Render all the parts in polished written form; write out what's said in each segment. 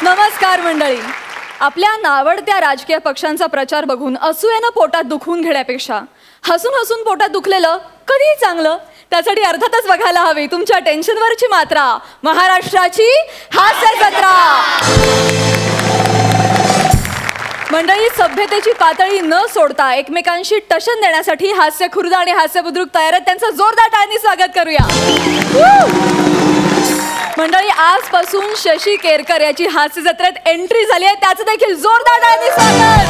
नमस्कार मंडळी. आपल्या नावडत्या राजकीय पक्षांचा प्रचार बघून असूयेनं पोटात दुखवून घेण्यापेक्षा हसून हसून पोटात दुखलेलं कधीही चांगलं. त्यासाठी अर्थातच बघायला हवी तुमच्या टेन्शनवरची मात्रा, महाराष्ट्राची हास्य जत्रा. मंडळी, सभ्यतेची पातळी न सोडता एकमेकांशी टशन देण्यासाठी हास्य खुर्द आणि हास्य बुद्रुक तयार आहेत. त्यांचं जोरदार टाळ्यांनी स्वागत करूया. मंडळी, आजपासून शशी केरकर याची हास्य जत्रेत एंट्री झाली आहे. त्याचं देखील जोरदार टाळ्यांनी स्वागत.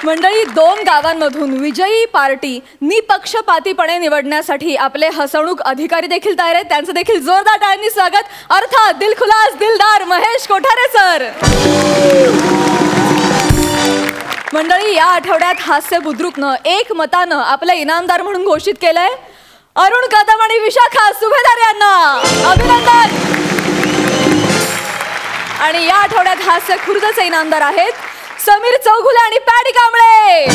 मंडळी, 2 गावांमधून विजयी पार्टी निपक्षपातीपणे निवडण्यासाठी आपले हसवणूक अधिकारी देखील तयार आहेत. त्यांचं देखील जोरदार टाळ्यांनी स्वागत. अर्थात दिलखुलास दिलदार महेश कोठारे सर. मंडळी, या आठवड्यात हास्य बुद्रुकनं एक मतानं आपले इनामदार म्हणून घोषित केलंय अरुण कदम आणि विशाखा सुभेदार यांना. अभिनंदन. आणि या आठवड्यात हास्य खुर्दचे इनामदार आहेत समीर चौघुले आणि पॅडी कांबळे.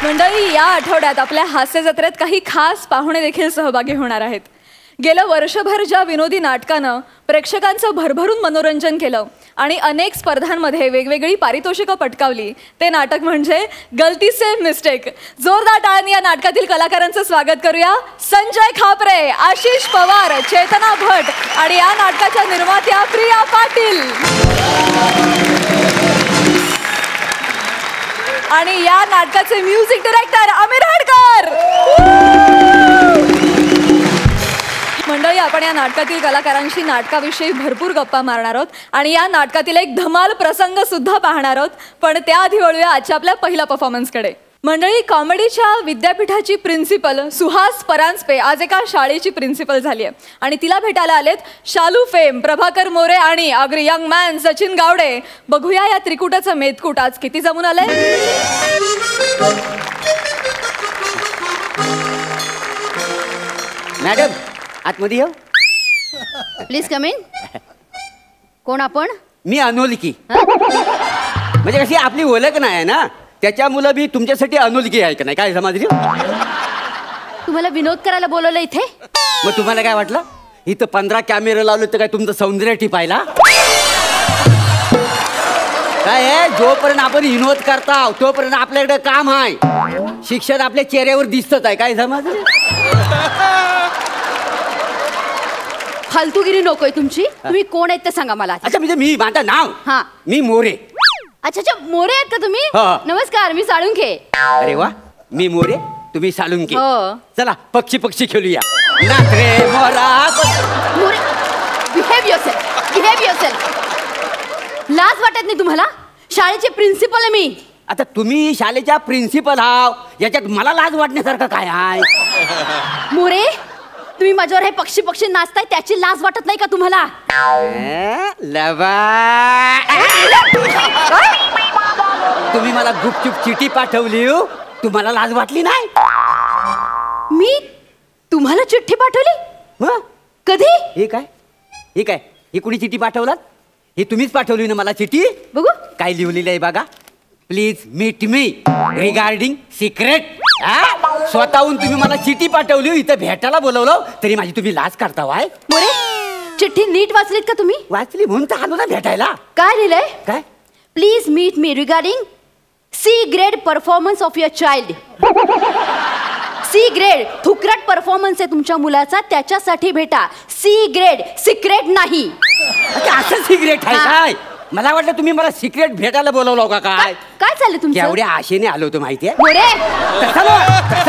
मंडळी, या आठवड्यात आपल्या हास्य जत्रेत काही खास पाहुणे देखील सहभागी होणार आहेत. गेलं वर्षभर ज्या विनोदी नाटकानं प्रेक्षकांचं भरभरून मनोरंजन केलं आणि अनेक स्पर्धांमध्ये वेगवेगळी पारितोषिकं पटकावली, ते नाटक म्हणजे गलती से मिस्टेक. जोरदार टाळ्यांनी या नाटकातील कलाकारांचं स्वागत करूया. संजय खापरे, आशिष पवार, चेतना भट आणि या नाटकाच्या निर्मात्या प्रिया पाटील. आणि या नाटकाचे म्युझिक डायरेक्टर अमीर हडकर. मंडळी, आपण या नाटकातील कलाकारांशी नाटकाविषयी भरपूर गप्पा मारणार आहोत आणि या नाटकातील एक धमाल प्रसंग सुद्धा पाहणार आहोत. पण त्याआधी वळूया आजच्या आपल्या पहिल्या परफॉर्मन्सकडे. मंडळी, कॉमेडीच्या विद्यापीठाची प्रिन्सिपल सुहास परांजपे आज एका शाळेची प्रिन्सिपल झाली आहे आणि तिला भेटायला आलेत शालू फेम, प्रभाकर मोरे आणि angry young man Sachin Gawade. बघूया या त्रिकुटाचं मेतकूट आज किती जमून आलंय. मॅडम, आतमध्ये येऊ. Please come in. कोण आपण? मी अनोळखी. म्हणजे कशी आपली ओळख नाही ना, त्याच्यामुळे मी तुमच्यासाठी अनोळखी आहे का नाही, काय समजली? तुम्हाला विनोद करायला बोलवलं इथे? मग तुम्हाला काय वाटलं इथं 15 कॅमेरे लावले तर काय तुमचं सौंदर्य टिपायला? काय आहे, जोपर्यंत आपण विनोद करता तोपर्यंत आपल्याकडे काम आहे. शिक्षण आपल्या चेहऱ्यावर दिसतच आहे, काय समजलं? फालतूगिरी नकोय तुमची. तुम्ही कोण आहेत ते सांगा मला. अच्छा, म्हणजे मी माझं नाव? हा, मी मोरे. अच्छा, मोरे आहेत का तुम्ही? नमस्कार, मी साळुंखे. अरे वा, मी मोरे, तुम्ही साळुंखे. चला पक्षी पक्षी खेळूया. More, behave yourself, behave yourself. लाज वाटत नाही तुम्हाला? शाळेचे प्रिन्सिपल आहे मी. आता तुम्ही शाळेच्या प्रिन्सिपल आहात, याच्यात मला लाज वाटण्यासारखं काय आहे? मोरे, तुम्ही माझ्यावर हे पक्षी पक्षी नाचताय त्याची लाज वाटत नाही का तुम्हाला? तुम्ही मला गुपचूप चिठी पाठवली, तुम्हाला लाज वाटली नाही? मी तुम्हाला चिठ्ठी पाठवली? कधी? हे काय, हे काय, ही कुणी चिठी पाठवलात? ही तुम्हीच पाठवली ना मला चिठी? बघू काय लिहिलेलं आहे बघा. Please meet me regarding secret. स्वतःहून तुम्ही मला चिठी पाठवली, इथं भेटायला बोलवलं तरी माझी तुम्ही लाज करता वाय? मोरे, चिठ्ठी नीट वाचलीत का तुम्ही? वाचली म्हणून तर आलो ना भेटायला. काय लिहिलंय? काय? Please meet me regarding C grade performance of your child. C grade थुकरट परफॉर्मन्स आहे तुमच्या मुलाचा, त्याच्यासाठी भेटा. सी ग्रेड, सिक्रेट नाही. असं सिक्रेट आहे काय? मला वाटलं तुम्ही मला सिक्रेट भेटायला बोलवलं का काय? काय चाललं तुमचं? एवढ्या आशेने आलो होतो माहितीये. मोरे,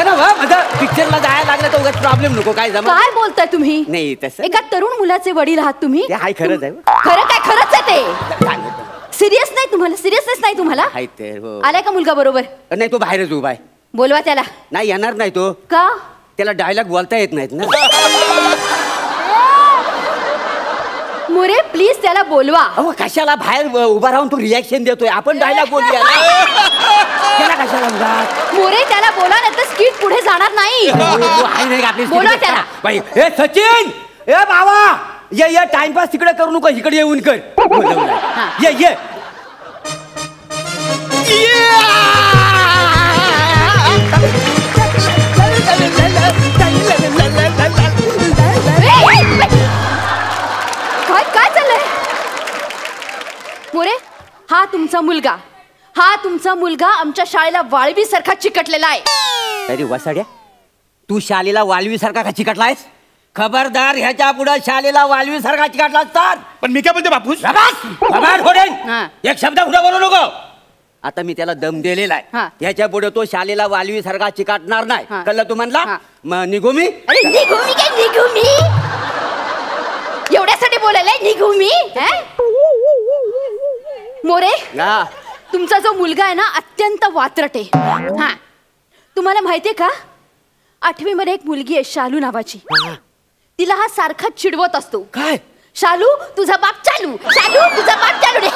माझं पिक्चरला जायला लागलं तर प्रॉब्लेम नको. काय जमा काय बोलताय तुम्ही? नाही तसं. एका तरुण मुलाचे वडील आहात तुम्ही. ते हाय, खरंच आहे. खरं काय? खरंच आहे ते. सिरियस नाही तुम्हाला? सिरियसनेस नाही तुम्हाला? आलाय का मुलगा बरोबर? नाही, तो बाहेरच उभा आहे. बोलवा त्याला. नाही येणार नाही तो. का? त्याला डायलॉग बोलता येत नाहीत ना. मोरे, प्लीज त्याला बोलवा. अहो, कशाला बाहेर उभा राहून तो रिॲक्शन देतोय? आपण डायलॉग बोलूया ना. त्याला कशाला उभा? मोरे, त्याला बोला नाही तर स्किट पुढे जाणार नाही. बोलवा त्याला. बाई, ए सचिन, ए बाबा, ये टाइमपास तिकडे करू नको, इकडे येऊन कर. ये ये. मोरे, हा तुमचा मुलगा आमच्या शाळेला वाळवी सारखा चिकटलेला आहे. अरे वसाड्या, तू शाळेला वाळवी सारखा का चिकटलायस? खबरदार, ह्याच्या पुढे शाळेला वाळवी सारखा चिकटला असतात. पण मी काय बोलते बापूस? हा. एक शब्द पुढे बोलू नको. आता मी त्याला दम दिलेला हा. आहे. ह्याच्या पुढे तो शाळेला वाळवी सारखा चिकाटणार नाही. हा. कळलं तू म्हणला? हा. मग निघू मी? अरे निघू मी एवढ्यासाठी बोलायला निघू मी? मोरे, हा. तुमचा जो मुलगा आहे ना अत्यंत वात्रट आहे. हा, तुम्हाला माहितीये का, 8वी मध्ये एक मुलगी आहे शालू नावाची. तिला हा सारखा चिडवत असतो. काय? शालू तुझा बाप चालू, शालू तुझा बाप चालू रे.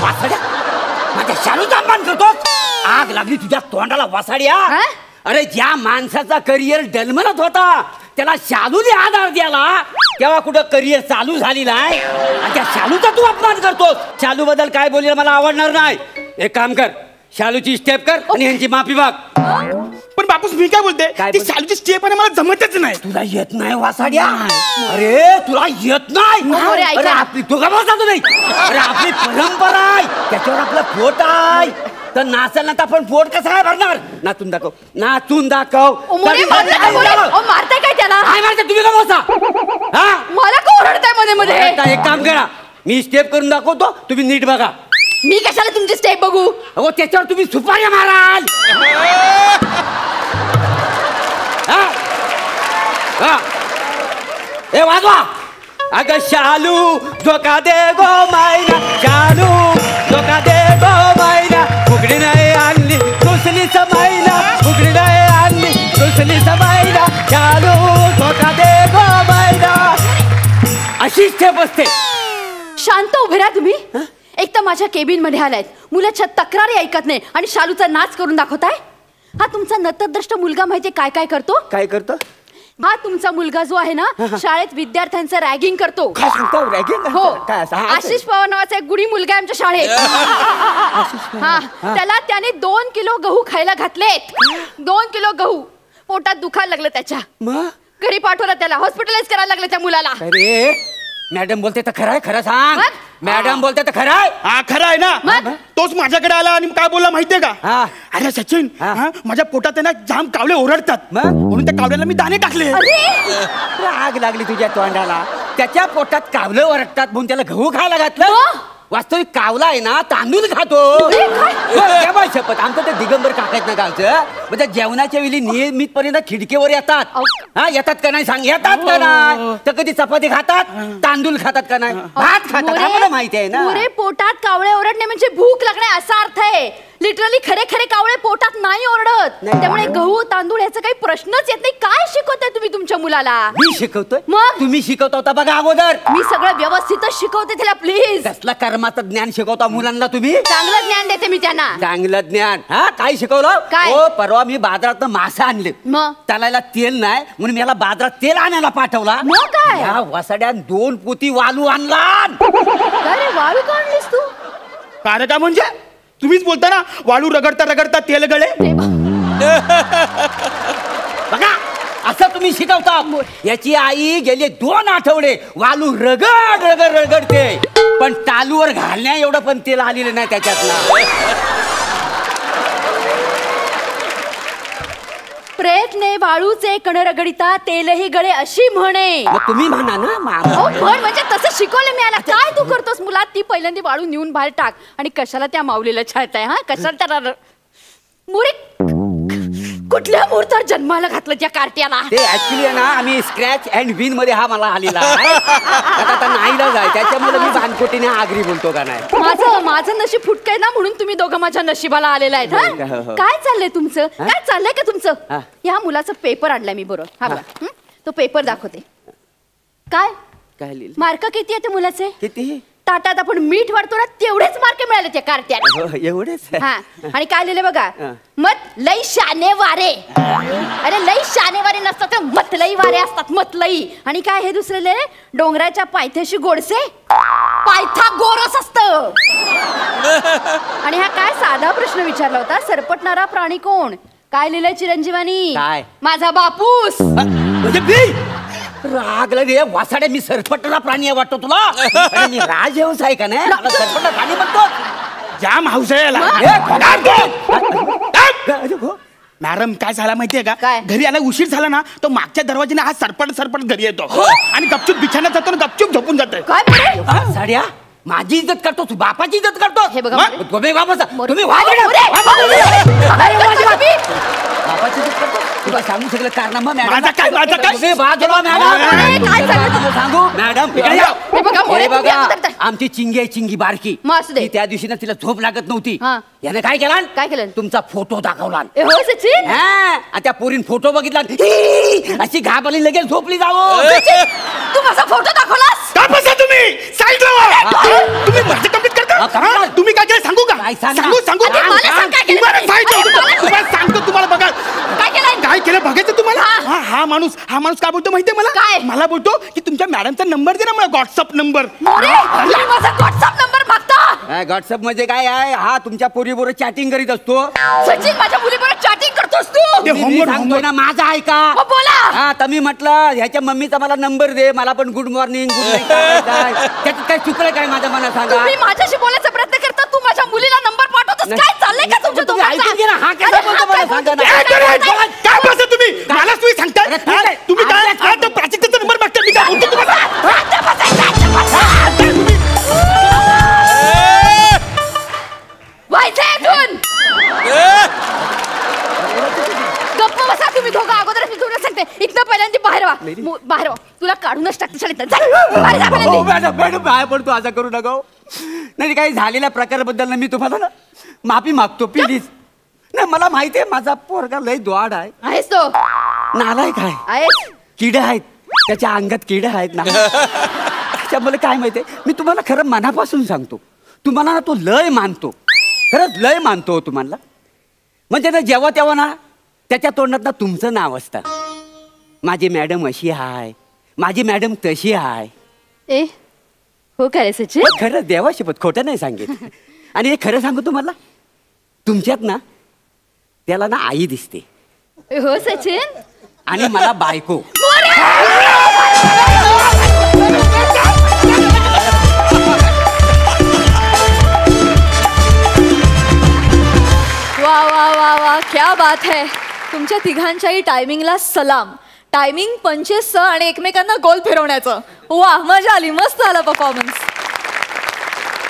वासाड्या, माझ्या शालूचा अपमान करतोस? आग लागली तुझ्या तोंडाला वासाड्या. हा? अरे ज्या माणसाचा करिअर डलमलत होता त्याला शालूने आधार द्याला, तेव्हा कुठं करिअर चालू झालेला आहे आणि त्या शालूचा तू अपमान करतोस. शालू बद्दल काय बोलले मला आवडणार नाही. एक काम कर, शालूची स्टेप कर आणि यांची माफी माग. पण बापूस मी काय बोलते, काय ती बोलते? शालूची स्टेप आहे मला जमतच नाही. तुला येत नाही वासाड्या? अरे तुला येत नाही? अरे, ऐका. अरे आपली तू का बोलता तू नाही? अरे आपली परंपरा आहे, त्याच्यावर आपलं पोट आहे. तर नाचल ना तर आपण पोट कसं काय भरणार? नाचून दाखव, नाचून दाखव. मारताय काय त्याला? काय मारता तुम्ही का बोलता? हा? मला का ओरडताय मध्ये मध्ये? आता एक काम करा, मी स्टेप करून दाखवतो, तुम्ही नीट बघा. मी कशाला तुमची स्टेप बघू? अहो त्याच्यावर तुम्ही सुपाऱ्या माराल. हा? हा. ए वाजवा. अगं शालू धोका दे गो मैना, शालू धोका दे गो मैना, फुगडी नाही आणली दुसरी मैना, फुगडी नाही आणली दुसरी मैना, शालू धोका दे गो मैना. अशी स्टेप असते. शांत उभे राहा तुम्ही. एक तर माझ्या केबिन मध्ये आलायत, मुलाच्या तक्रारी ऐकत नाही आणि शालूचा नाच करून दाखवताय. हा तुमचा नतद्रष्ट मुलगा माहितीये काय काय करतो? काय करतो? हा तुमचा मुलगा जो आहे ना शाळेत विद्यार्थ्यांचं रॅगिंग करतो. काय सांगतो? रॅगिंग? हो, काय असं? हा, आशिष पवार नावाचा एक गुणी मुलगा आहे आमच्या शाळेत. हा, त्याला त्याने 2 किलो गहू खायला घातलेत. 2 किलो गहू. पोटात दुखायला लागलं त्याच्या. मग घरी पाठवलं त्याला, हॉस्पिटलाइज करायला लागलं त्या मुलाला. अरे मॅडम बोलते तर खरं आहे, खरं सांग. मग? मॅडम बोलते तर खरं आहे. हा खरं आहे ना. मग? तोच माझ्याकडे आला आणि काय बोलला माहितीये का? हा. अरे सचिन, हा. हा, माझ्या पोटात आहे ना जाम कावळे ओरडतात, मग? म्हणून त्या कावळ्याला मी दाणे टाकले. अरे, आग लागली तुझ्या तोंडाला. त्याच्या पोटात कावलं ओरडतात म्हणून त्याला गहू खायला घातलं. मग? वास्तविक कावला आहे ना तांदूळ खातो. अरे, काय? हो, तेव्हा शपथ आमचं ते दिगंबर काकायत ना गावचं, म्हणजे जेवणाच्या वेळी नियमितपणे खिडकीवर येतात. अहो. हा येतात का नाही सांग? येतात का नाही? तर कधी चपाती खातात, तांदूळ खातात का नाही, भात खातात? आम्हाला माहिती आहे ना. मोरे, पोटात कावळे ओरडणे म्हणजे भूक लागणे असा अर्थ आहे. लिटरली खरे खरे कावळे पोटात नाही ओरडत. नाही. त्यामुळे गहू तांदूळ याचा काही प्रश्नच येत नाही. काय शिकवताय तुम्ही तुमच्या मुलाला? मी शिकवतोय? मग? तुम्ही शिकवता होता बघा अगोदर. मी सगळं व्यवस्थितच शिकवते त्याला. प्लीज, कसला कर्माचं ज्ञान शिकवता मुलांना तुम्ही? चांगलं ज्ञान देते मी त्यांना. चांगलं ज्ञान. हा काय शिकवलं? काय? हो परवा मी बाजारात मासे आणले, मग? त्याला तेल नाही म्हणून मी याला बाजारात तेल आणायला पाठवला. मग काय? या वसाड्यात 2 पोती वालू आणला. अरे वाळू का आणलीस तू? काय का म्हणजे तुम्हीच बोलता ना, वाळू रगडता रगडता तेल गळे. बघा असं तुम्ही शिकवता. याची आई गेले 2 आठवडे वालू रगड रगड रगडते, पण टालूवर घालण्या एवढं पण तेल आलेलं नाही त्याच्यातनं. प्रयत्ने वाळूचे कण रगडिता तेलही गळे अशी म्हणे. मग तुम्ही म्हणा ना अहो, म्हण म्हणजे तसं शिकवलं मी याला. काय तू करतोस मुला? ती पहिल्यांदा वाळू नेऊन बाहेर टाक आणि कशाला त्या माऊलीला छळताय? हा कशाला त्याला मुरे कुठल्या मुहूर्तावर जन्माला घातलं त्या कार्ट्याला? ते ऍक्च्युली ना आम्ही स्क्रॅच अँड विन मध्ये हा मला आलेला आहे. आता नाहीला जाय, त्याच्यामुळे मी बानकोटीने आगरी बोलतो का नाही. माझं नशीब फुटकंय ना म्हणून तुम्ही दोघं माझ्या नशिबाला आलेला आहेत. हो, हो. काय चाललंय तुमचं? काय चाललंय का तुमचं? हा. ह्या मुलाचा पेपर आणलाय मी बरोबर. हा बघा. तो पेपर दाखवते. काय काय लिहिलं? मार्क किती आहे त्या मुलाचे? किती? ताटात आपण मीठ वाढतो ना तेवढेच मार्क मिळाले त्या कार्ट्याला. हो, एवढेच? हा, आणि काय लिहिले बघा, हा. मत लई शाने वारे. अरे लई शाने वारे नसतात, मतलई वारे असतात, मतलई. आणि काय हे दुसरे लिहिले, डोंगराच्या पायथ्याशी गोडसे पायथा गोरस असत. आणि हा काय साधा प्रश्न विचारला होता, सरपटणारा प्राणी कोण? काय लिहिलंय चिरंजीवानी? काय? माझा बापूस. म्हणजे मी? रागला रे वासाडे, मी सरपटला प्राणी आहे वाटतो तुला? अरे मी राजहंस आहे का नाही? मला सरपटला प्राणी म्हणतो. जाम हाऊस आहे याला. मॅडम काय झाला माहितीये का? काय? घरी आला उशीर झाला ना तो मागच्या दरवाजाने हा सरपट घरी येतो आणि गपचूप बिछाण्यात जातो आणि गपचूप झोपून जातोय. काय बोलले? साड्या माझी इज्जत करतो तू, बापाची इज्जत करतो. हे बघा, मग तुम्ही बापाचा तुम्ही बापाची इज्जत करतो. तुला सांगू सगळं कारनामा माझा काय? तुम्ही बाजूला मॅडम सांगू मॅडम इकडे या. हे बघा, हे बघा आमची चिंगी आहे, चिंगी बारकी. मग असू दे. ती त्या दिवशी ना तिला झोप लागत नव्हती. हा. याने काय केलं? काय केलं? तुमचा फोटो दाखवला. ए, हो सचिन, हा, आणि त्या पोरीन फोटो बघितला अशी घाबरली, लगेच झोपली जावं. सचिन, तू माझा फोटो दाखवलास? का बसा तुम्ही साईडला व्हा. तुम्ही माझं कंप्लीट करता. हा, तुम्ही काय केलं सांगू का? काय सांग ना? सांगू अरे, मला सांग काय केलं? तुम्हाला सांगितलं होतं. अरे, मला तुम्हाला सांगतो, तुम्हाला बघा काय केलं? काय केलं बघायचं तुम्हाला. हा. हा माणूस काय बोलतो माहितीये मला? काय? मला बोलतो की तुमच्या मॅडमचा नंबर दे ना मला, व्हॉट्सअप नंबर. अरे, तुम्ही माझा व्हॉट्सअप नंबर मागता? व्हॉट्सअप मध्ये काय आहे? हा तुमच्या पोरीबरोबर चॅटिंग करीत असतो. सचिन, माझ्या मुलीबरोबर चॅटिंग करतोस तू? ते मी homework, सांगतोय ना माझा ऐका. हो, बोला. हा तर मी म्हटलं ह्याच्या मम्मीचा मला नंबर दे, मला पण गुड मॉर्निंग गुड नाईट. त्याच्यात काय चुकलं काय माझ्या मनात सांगा. तुम्ही माझ्याशी बोलायचा प्रयत्न करता, तू माझ्या मुलीला नंबर पाठवतोस? नाही. काय चाललंय का तुमच्या तुम्ही दोघांचं? ऐकून घे ना, हा कसा अरे, बोलतो मला काय सांगा ना. बोलतो? काय बसा तुम्ही मला तुम्ही सांगताय. अरे, हा, तुम्ही काय हा, तो प्राजक्ताचा नंबर मागता मी काय बोलतो तुम्हाला. व्हायचंय इथून. गप्प बसा तुम्ही दोघं. अगोदर मी तुला सांगते, इथनं पहिल्यांदा बाहेर व्हा. बाहेर व्हा, तुला काढूनच टाकते शाळेत. जा, बाहेर जा हो पहिल्यांदा. मॅडम मॅडम बाहेर पडतो, असं करू नका हो. नाही काही झालेल्या प्रकाराबद्दल ना मी तुम्हाला ना माफी मागतो प्लीज. नाही मला माहिती आहे माझा पोरगा लय द्वाड आहे, आहेस तो? नालायक आहे, आहेस? किडे आहेत त्याच्या अंगात, किडे आहेत ना. त्याच्यामुळे काय माहितीये, मी तुम्हाला खरं मनापासून सांगतो, तुम्हाला ना तो लय मानतो, खरंच लय मानतो तुम्हाला. म्हणजे ना जेव्हा तेव्हा ना त्याच्या तोंडात ना तुमचं नाव असतं. माझी मॅडम अशी आहे, माझी मॅडम तशी आहे. ए, हो काय रे सचिन? खरं देवाशपथ, खोटं नाही सांगितलं. आणि हे खरं सांगू तुम्हाला, तुमच्यात ना त्याला ना आई दिसते. हो सचिन. आणि मला बायको. वा वा वा वा, क्या बात है. तुमच्या तिघांच्याही टायमिंगला सलाम. टायमिंग 25 आणि एकमेकांना गोल फिरवण्याचं. वा, मजा आली, मस्त आला परफॉर्मन्स.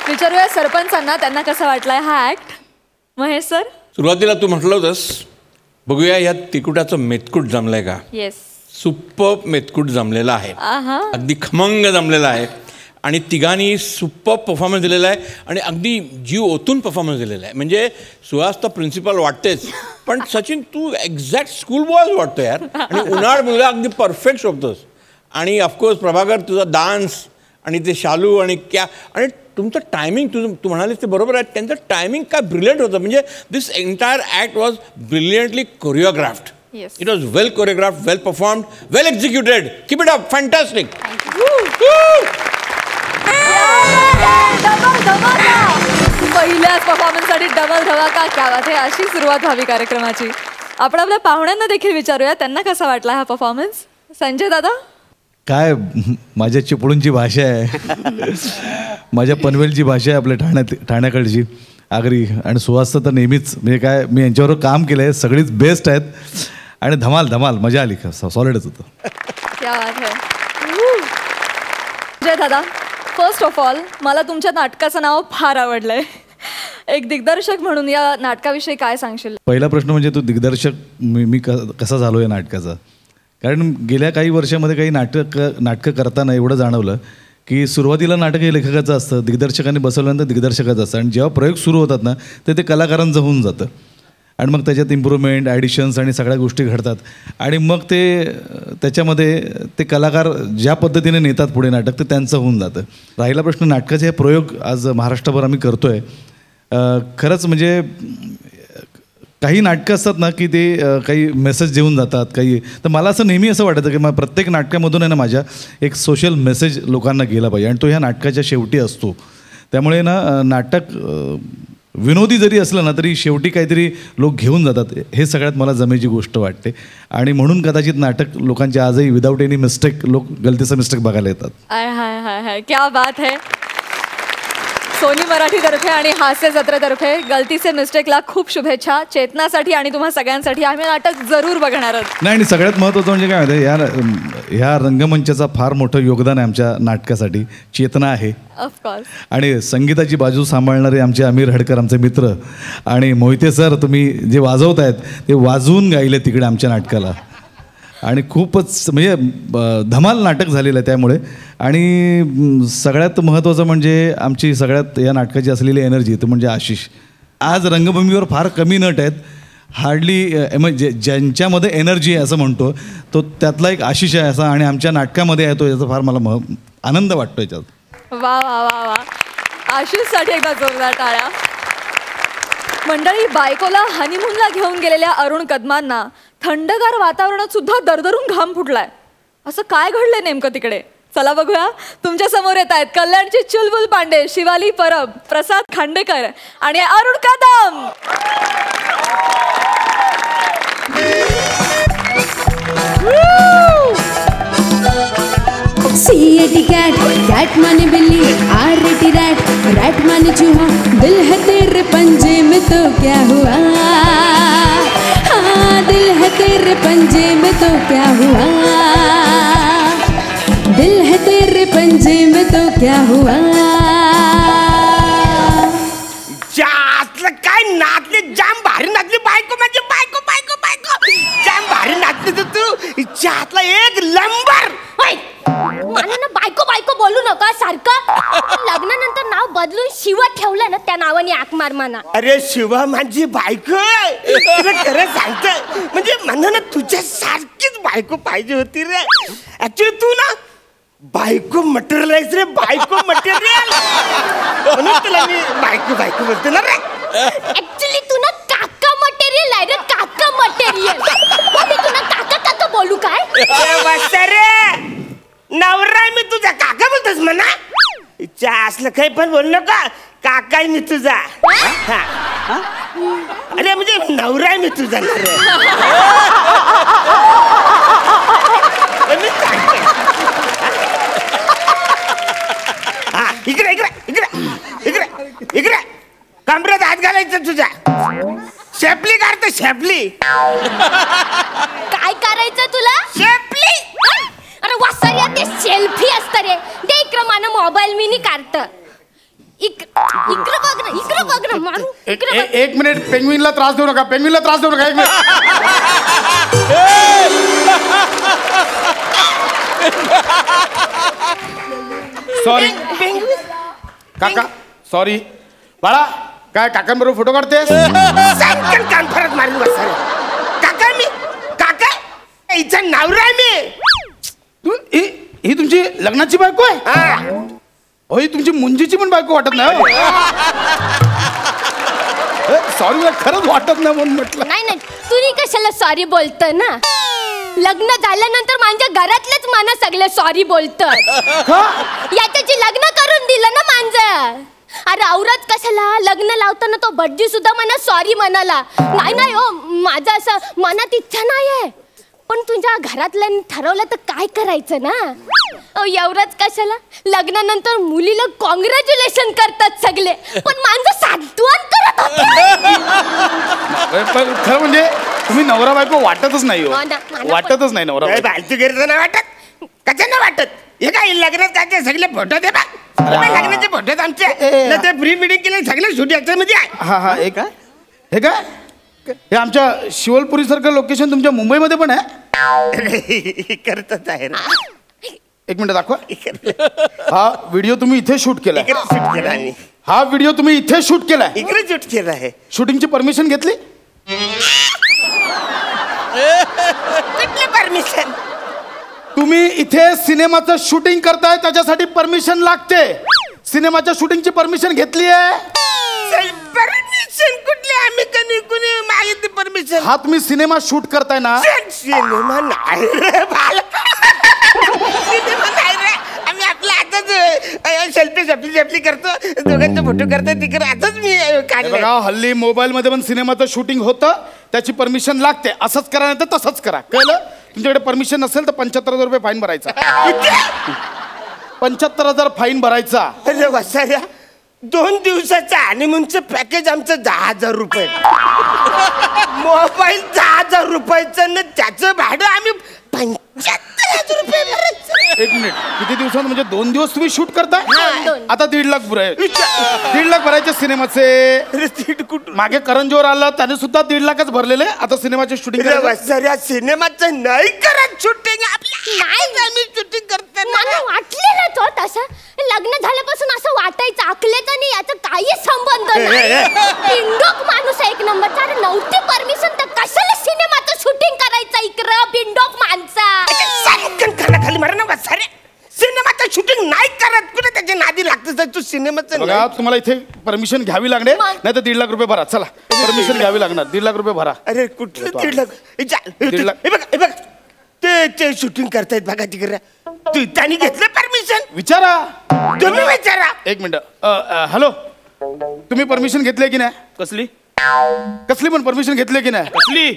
विचारूया सरपंचांना त्यांना कसा वाटलाय हा ऍक्ट. महेश सर. सुरुवातीला तू म्हटलं होतंस बघूया या तिकुटाचं मेतकूट जमलंय का. येस. सुप्प मेतकूट जमलेला आहे, आहा. अगदी खमंग जमलेला आहे. आणि तिघांनी सुप्प परफॉर्मन्स दिलेला आहे आणि अगदी जीव ओतून परफॉर्मन्स दिलेला आहे. म्हणजे सुहास तर प्रिन्सिपल वाटतेच, पण सचिन तू एक्झॅक्ट स्कूल बॉयज वाटतो यार. आणि उन्हाळ मुलं अगदी परफेक्ट शोधतोस. आणि ऑफकोर्स प्रभाकर तुझा डान्स आणि ते शालू आणि क्या, आणि तुमचं टायमिंग तू म्हणालीस ते बरोबर आहे. त्यांचं टायमिंग काय ब्रिलियंट होतं. म्हणजे this entire act was brilliantly choreographed. Yes. It was well choreographed, well performed, well executed. Keep it up, fantastic. Double धमाका. पहिल्याच परफॉर्मन्ससाठी डबल धमाका. क्या बात आहे. अशी सुरुवात व्हावी कार्यक्रमाची. आपण आपल्या पाहुण्यांना देखील विचारूया त्यांना कसा वाटला हा परफॉर्मन्स. संजय दादा. काय माझ्या चिपळूणची भाषा आहे, माझ्या पनवेलची भाषा आहे, आपल्या ठाण्याकडची आगरी. आणि सुहासचं तर नेहमीच, म्हणजे काय मी यांच्याबरोबर काम केलं आहे, सगळीच बेस्ट आहेत. आणि धमाल धमाल मजा आली, सॉलिडच होतं. क्या बात है. जय दादा, फर्स्ट ऑफ ऑल मला तुमच्या नाटकाचं नाव फार आवडलंय. एक दिग्दर्शक म्हणून या नाटकाविषयी काय सांगशील. पहिला प्रश्न म्हणजे तो दिग्दर्शक मी कसा झालो या नाटकाचा. कारण गेल्या काही वर्षामध्ये काही नाटकं करताना एवढं जाणवलं की सुरुवातीला नाटक हे लेखकाचं असतं, दिग्दर्शकांनी बसवल्यानंतर दिग्दर्शकाचं असतं. आणि जेव्हा प्रयोग सुरू होतात ना ते कलाकारांचं होऊन जातं. आणि मग त्याच्यात इम्प्रूव्हमेंट, ॲडिशन्स आणि सगळ्या गोष्टी घडतात. आणि मग ते त्याच्यामध्ये ते कलाकार ज्या पद्धतीने नेतात पुढे नाटक, ते त्यांचं होऊन जातं. राहिला प्रश्न नाटकाचे हे प्रयोग आज महाराष्ट्रभर आम्ही करतो आहे. खरंच म्हणजे काही नाटकं असतात ना की ते काही मेसेज देऊन जातात काही. तर मला असं नेहमी असं वाटतं की प्रत्येक नाटकामधून आहे ना माझ्या एक सोशल मेसेज लोकांना गेला पाहिजे. आणि तो ह्या नाटकाच्या शेवटी असतो. त्यामुळे ना नाटक विनोदी जरी असलं ना तरी शेवटी काहीतरी लोक घेऊन जातात, हे सगळ्यात मला जमेची गोष्ट वाटते. आणि म्हणून कदाचित नाटक लोकांचे आजही विदाऊट एनी मिस्टेक लोक गलतीचं मिस्टेक बघायला येतात. आय हाय हाय हाय, क्या बात है. सोनी मराठीतर्फे आणि हास्य जत्रेतर्फे गलतीचे मिस्टेकला खूप शुभेच्छा. चेतनासाठी आणि तुम्हा सगळ्यांसाठी आम्ही नाटक जरूर बघणार आहोत. नाही, आणि सगळ्यात महत्त्वाचं म्हणजे काय माहिती ह्या रंगमंचाचा फार मोठं योगदान आहे आमच्या नाटकासाठी. चेतना आहे ऑफकोर्स. आणि संगीताची बाजू सांभाळणारे आमचे अमीर हडकर, आमचे मित्र. आणि मोहिते सर, तुम्ही जे वाजवत आहेत ते वाजवून गायले तिकडे आमच्या नाटकाला. आणि खूपच म्हणजे धमाल नाटक झालेलं आहे त्यामुळे. आणि सगळ्यात महत्त्वाचं म्हणजे आमची सगळ्यात या नाटकाची असलेली एनर्जी, तो म्हणजे आशिष. आज रंगभूमीवर फार कमी नट आहेत, हार्डली म्हणजे ज्यांच्यामध्ये एनर्जी आहे असं म्हणतो तो त्यातला एक आशिष आहे असा. आणि आमच्या नाटकामध्ये आहे तो, याचा फार मला आनंद वाटतो याच्यात. वा वा वा वा. आशिषसाठी एकदा जोरदार टाळ्या. मंडळी, बायकोला हनीमूनला घेऊन गेलेल्या अरुण कदमांना थंडगार वातावरणात सुद्धा दरदरून घाम फुटलाय. असं काय घडलंय नेमकं तिकडे? चला बघूया. तुमच्या समोर येत आहेत कल्याणची चुलबुल पांडे, शिवाली परब, प्रसाद खांडेकर आणि Arun Kadam. C-A-T cat, cat Mane बिल्ली, R-A-T रैट, रैट माने चूहा, दिल है तेरे पंजे में तो क्या हुआ, हाँ दिल है तेरे पंजे में तो क्या हुआ, दिल है तेरे पंजे में तो क्या हुआ. काय नाचले, जाम भारी नाचली बायको, म्हणजे बायको बायको बायको जाम भारी नाचली तू. इच्छातला एक नंबर. मला ना बायको बायको बोलू नका सारखं. लग्नानंतर नाव बदलून शिवा ठेवलं ना, त्या नावाने आक मार म्हणा. अरे शिवा माझी बायको, तुला खरं सांगत म्हणजे म्हणा ना तुझ्या सारखीच बायको पाहिजे होती रे. ऍक्च्युली तू ना बायको मटेरियल आहेस रे, बायको मटेरियल. म्हणून तुला मी बायको बायको बोलते ना रे. ऍक्च्युली तू ना काका मटेरियल आहे रे, काका मटेरियल. तू ना काका काका बोलू काय? रे नवरा मी तुझा काका बोलतोस म्हणा. इच्छा असलं काही पण बोल नका, काका मी तुझा. अरे म्हणजे नवरा मी तुझा. इकडे इकडे इकडे इकडे इकडे कमरेत हात घालायचं तुझ्या. शेपली काढतो, शेपली. काय करायचं तुला? शेपली. अरे वासाऱ्या, ते सेल्फी असतं रे. ते इकडं माझं मोबाईल मी नी काढत. इकडं बघ ना, इकडं बघ ना मारू. एक मिनिट, पेंग्विनला त्रास देऊ नका, पेंग्विनला त्रास देऊ नका. एक मिनिट. सॉरी काका, सॉरी. बाळा, काय काकांबरोबर फोटो काढतेस? कानफरत मारून बसा. काका मी काका, इच्छा नवरा मी. ही तुमची लग्नाची बायको आहे? हो, ही तुमची मुंजीची पण बायको वाटत नाही. सॉरी, मला खरंच वाटत नाही म्हणून म्हटलं. नाही नाही, तुम्ही कशाला सॉरी बोलत ना? लग्न झाल्यानंतर माझ्या घरातलेच मला सगळे सॉरी बोलतात. याच्याची लग्न करून दिलं ना माझं. अरे औरत कशाला लग्न लावताना तो भटजी सुद्धा मला सॉरी म्हणाला. नाही नाही हो, माझं असं मनात इच्छा नाहीये, पण तुझ्या घरातल्यानी ठरवलं तर काय करायचं ना. एवढंच कशाला लग्नानंतर मुलीला कॉंग्रॅच्युलेशन करतात सगळे, पण माझं साधवान करत होते. खरं म्हणजे तुम्ही नवरा बायको वाटतच नाही हो. वाटतच नाही नवरा बायको. फालतू करत नाही वाटत. कशाने वाटत? हे काय लग्नात काय सगळे फोटो दे बा. लग्नाचे फोटो आमचे ते प्री वेडिंग केले सगळे शूट याच्यामध्ये आहे. हा हा, हे काय, हे काय, हे आमच्या शिवलपुरी सारखं लोकेशन तुमच्या मुंबईमध्ये पण आहे? करतच आहे. एक मिनिट दाखवा. हा व्हिडिओ तुम्ही इथे शूट केलाय? शूट केला आम्ही. हा व्हिडिओ तुम्ही इथे शूट केलाय? इकडे शूट केला आहे. शूटिंगची परमिशन घेतली? कुठली परमिशन? तुम्ही इथे सिनेमाचं शूटिंग करताय त्याच्यासाठी परमिशन लागते. सिनेमाच्या शूटिंगची परमिशन घेतली आहे? परमिशन कुठली? आम्ही कधी कुणी मागितली परमिशन? हा तुम्ही सिनेमा शूट करताय ना? सिनेमा नाही रे बाल, सिनेमा नाही रे. आम्ही आपल्या हातात सेल्फी करतो दोघांचे फोटो करतो तिकडे असंच मी काढलं. बघा हल्ली मोबाईल मध्ये पण सिनेमाचं शूटिंग होतं, त्याची परमिशन लागते. असंच करा नाही तर तसंच करा, कळलं? तुमच्याकडे परमिशन नसेल तर 75,000 रुपये फाईन भरायचा. 75,000 फाईन भरायचा. अरे वसाऱ्या 2 दिवसाचं हनीमूनचं पॅकेज आमचं 10,000 रुपये. मोबाईल 10,000 रुपयाचं ना त्याचं भाडं आम्ही 75,000 रुपये भरायचं. एक मिनिट, किती दिवसात म्हणजे 2 दिवस तुम्ही शूट करताय? दोन. आता 1.5 लाख भराय 1.5 लाख भरायचे सिनेमाचे. मागे करण जोहर आला त्याने सुद्धा 1.5 लाखच भरलेले. आता सिनेमाचे शूटिंग वसाऱ्या सिनेमाचं नाही करत शूटिंग आपल्या आम्ही शूटिंग करताना मला वाटलेलं तो तसं लग्न झाल्यापासून असं वाटायचं आखलेचं नाही याचा काही संबंध नाही. बिंडोक माणूस आहे एक नंबरचा. अरे नव्हती परमिशन तर कशाला सिनेमाचं शूटिंग करायचं इकडं बिंडोक माणसा. खाली मारा ना वसाऱ्या. सिनेमाचं शूटिंग नाही करत कुठे त्याच्या नादी लागतं तू सिनेमाचं बघा तुम्हाला इथे परमिशन घ्यावी लागणार नाही तर 1.5 लाख रुपये भरा. चला परमिशन घ्यावी लागणार. 1.5 लाख रुपये भरा. अरे कुठलं 1.5 लाख? 1.5 लाख. हे बघ ते शूटिंग करतायत बघा तिकडे. तू त्यांनी घेतलं परमिशन? विचारा तुम्ही विचारा. एक मिनिट. हॅलो, तुम्ही परमिशन घेतली की नाही? कसली कसली पण परमिशन घेतली की नाही? कसली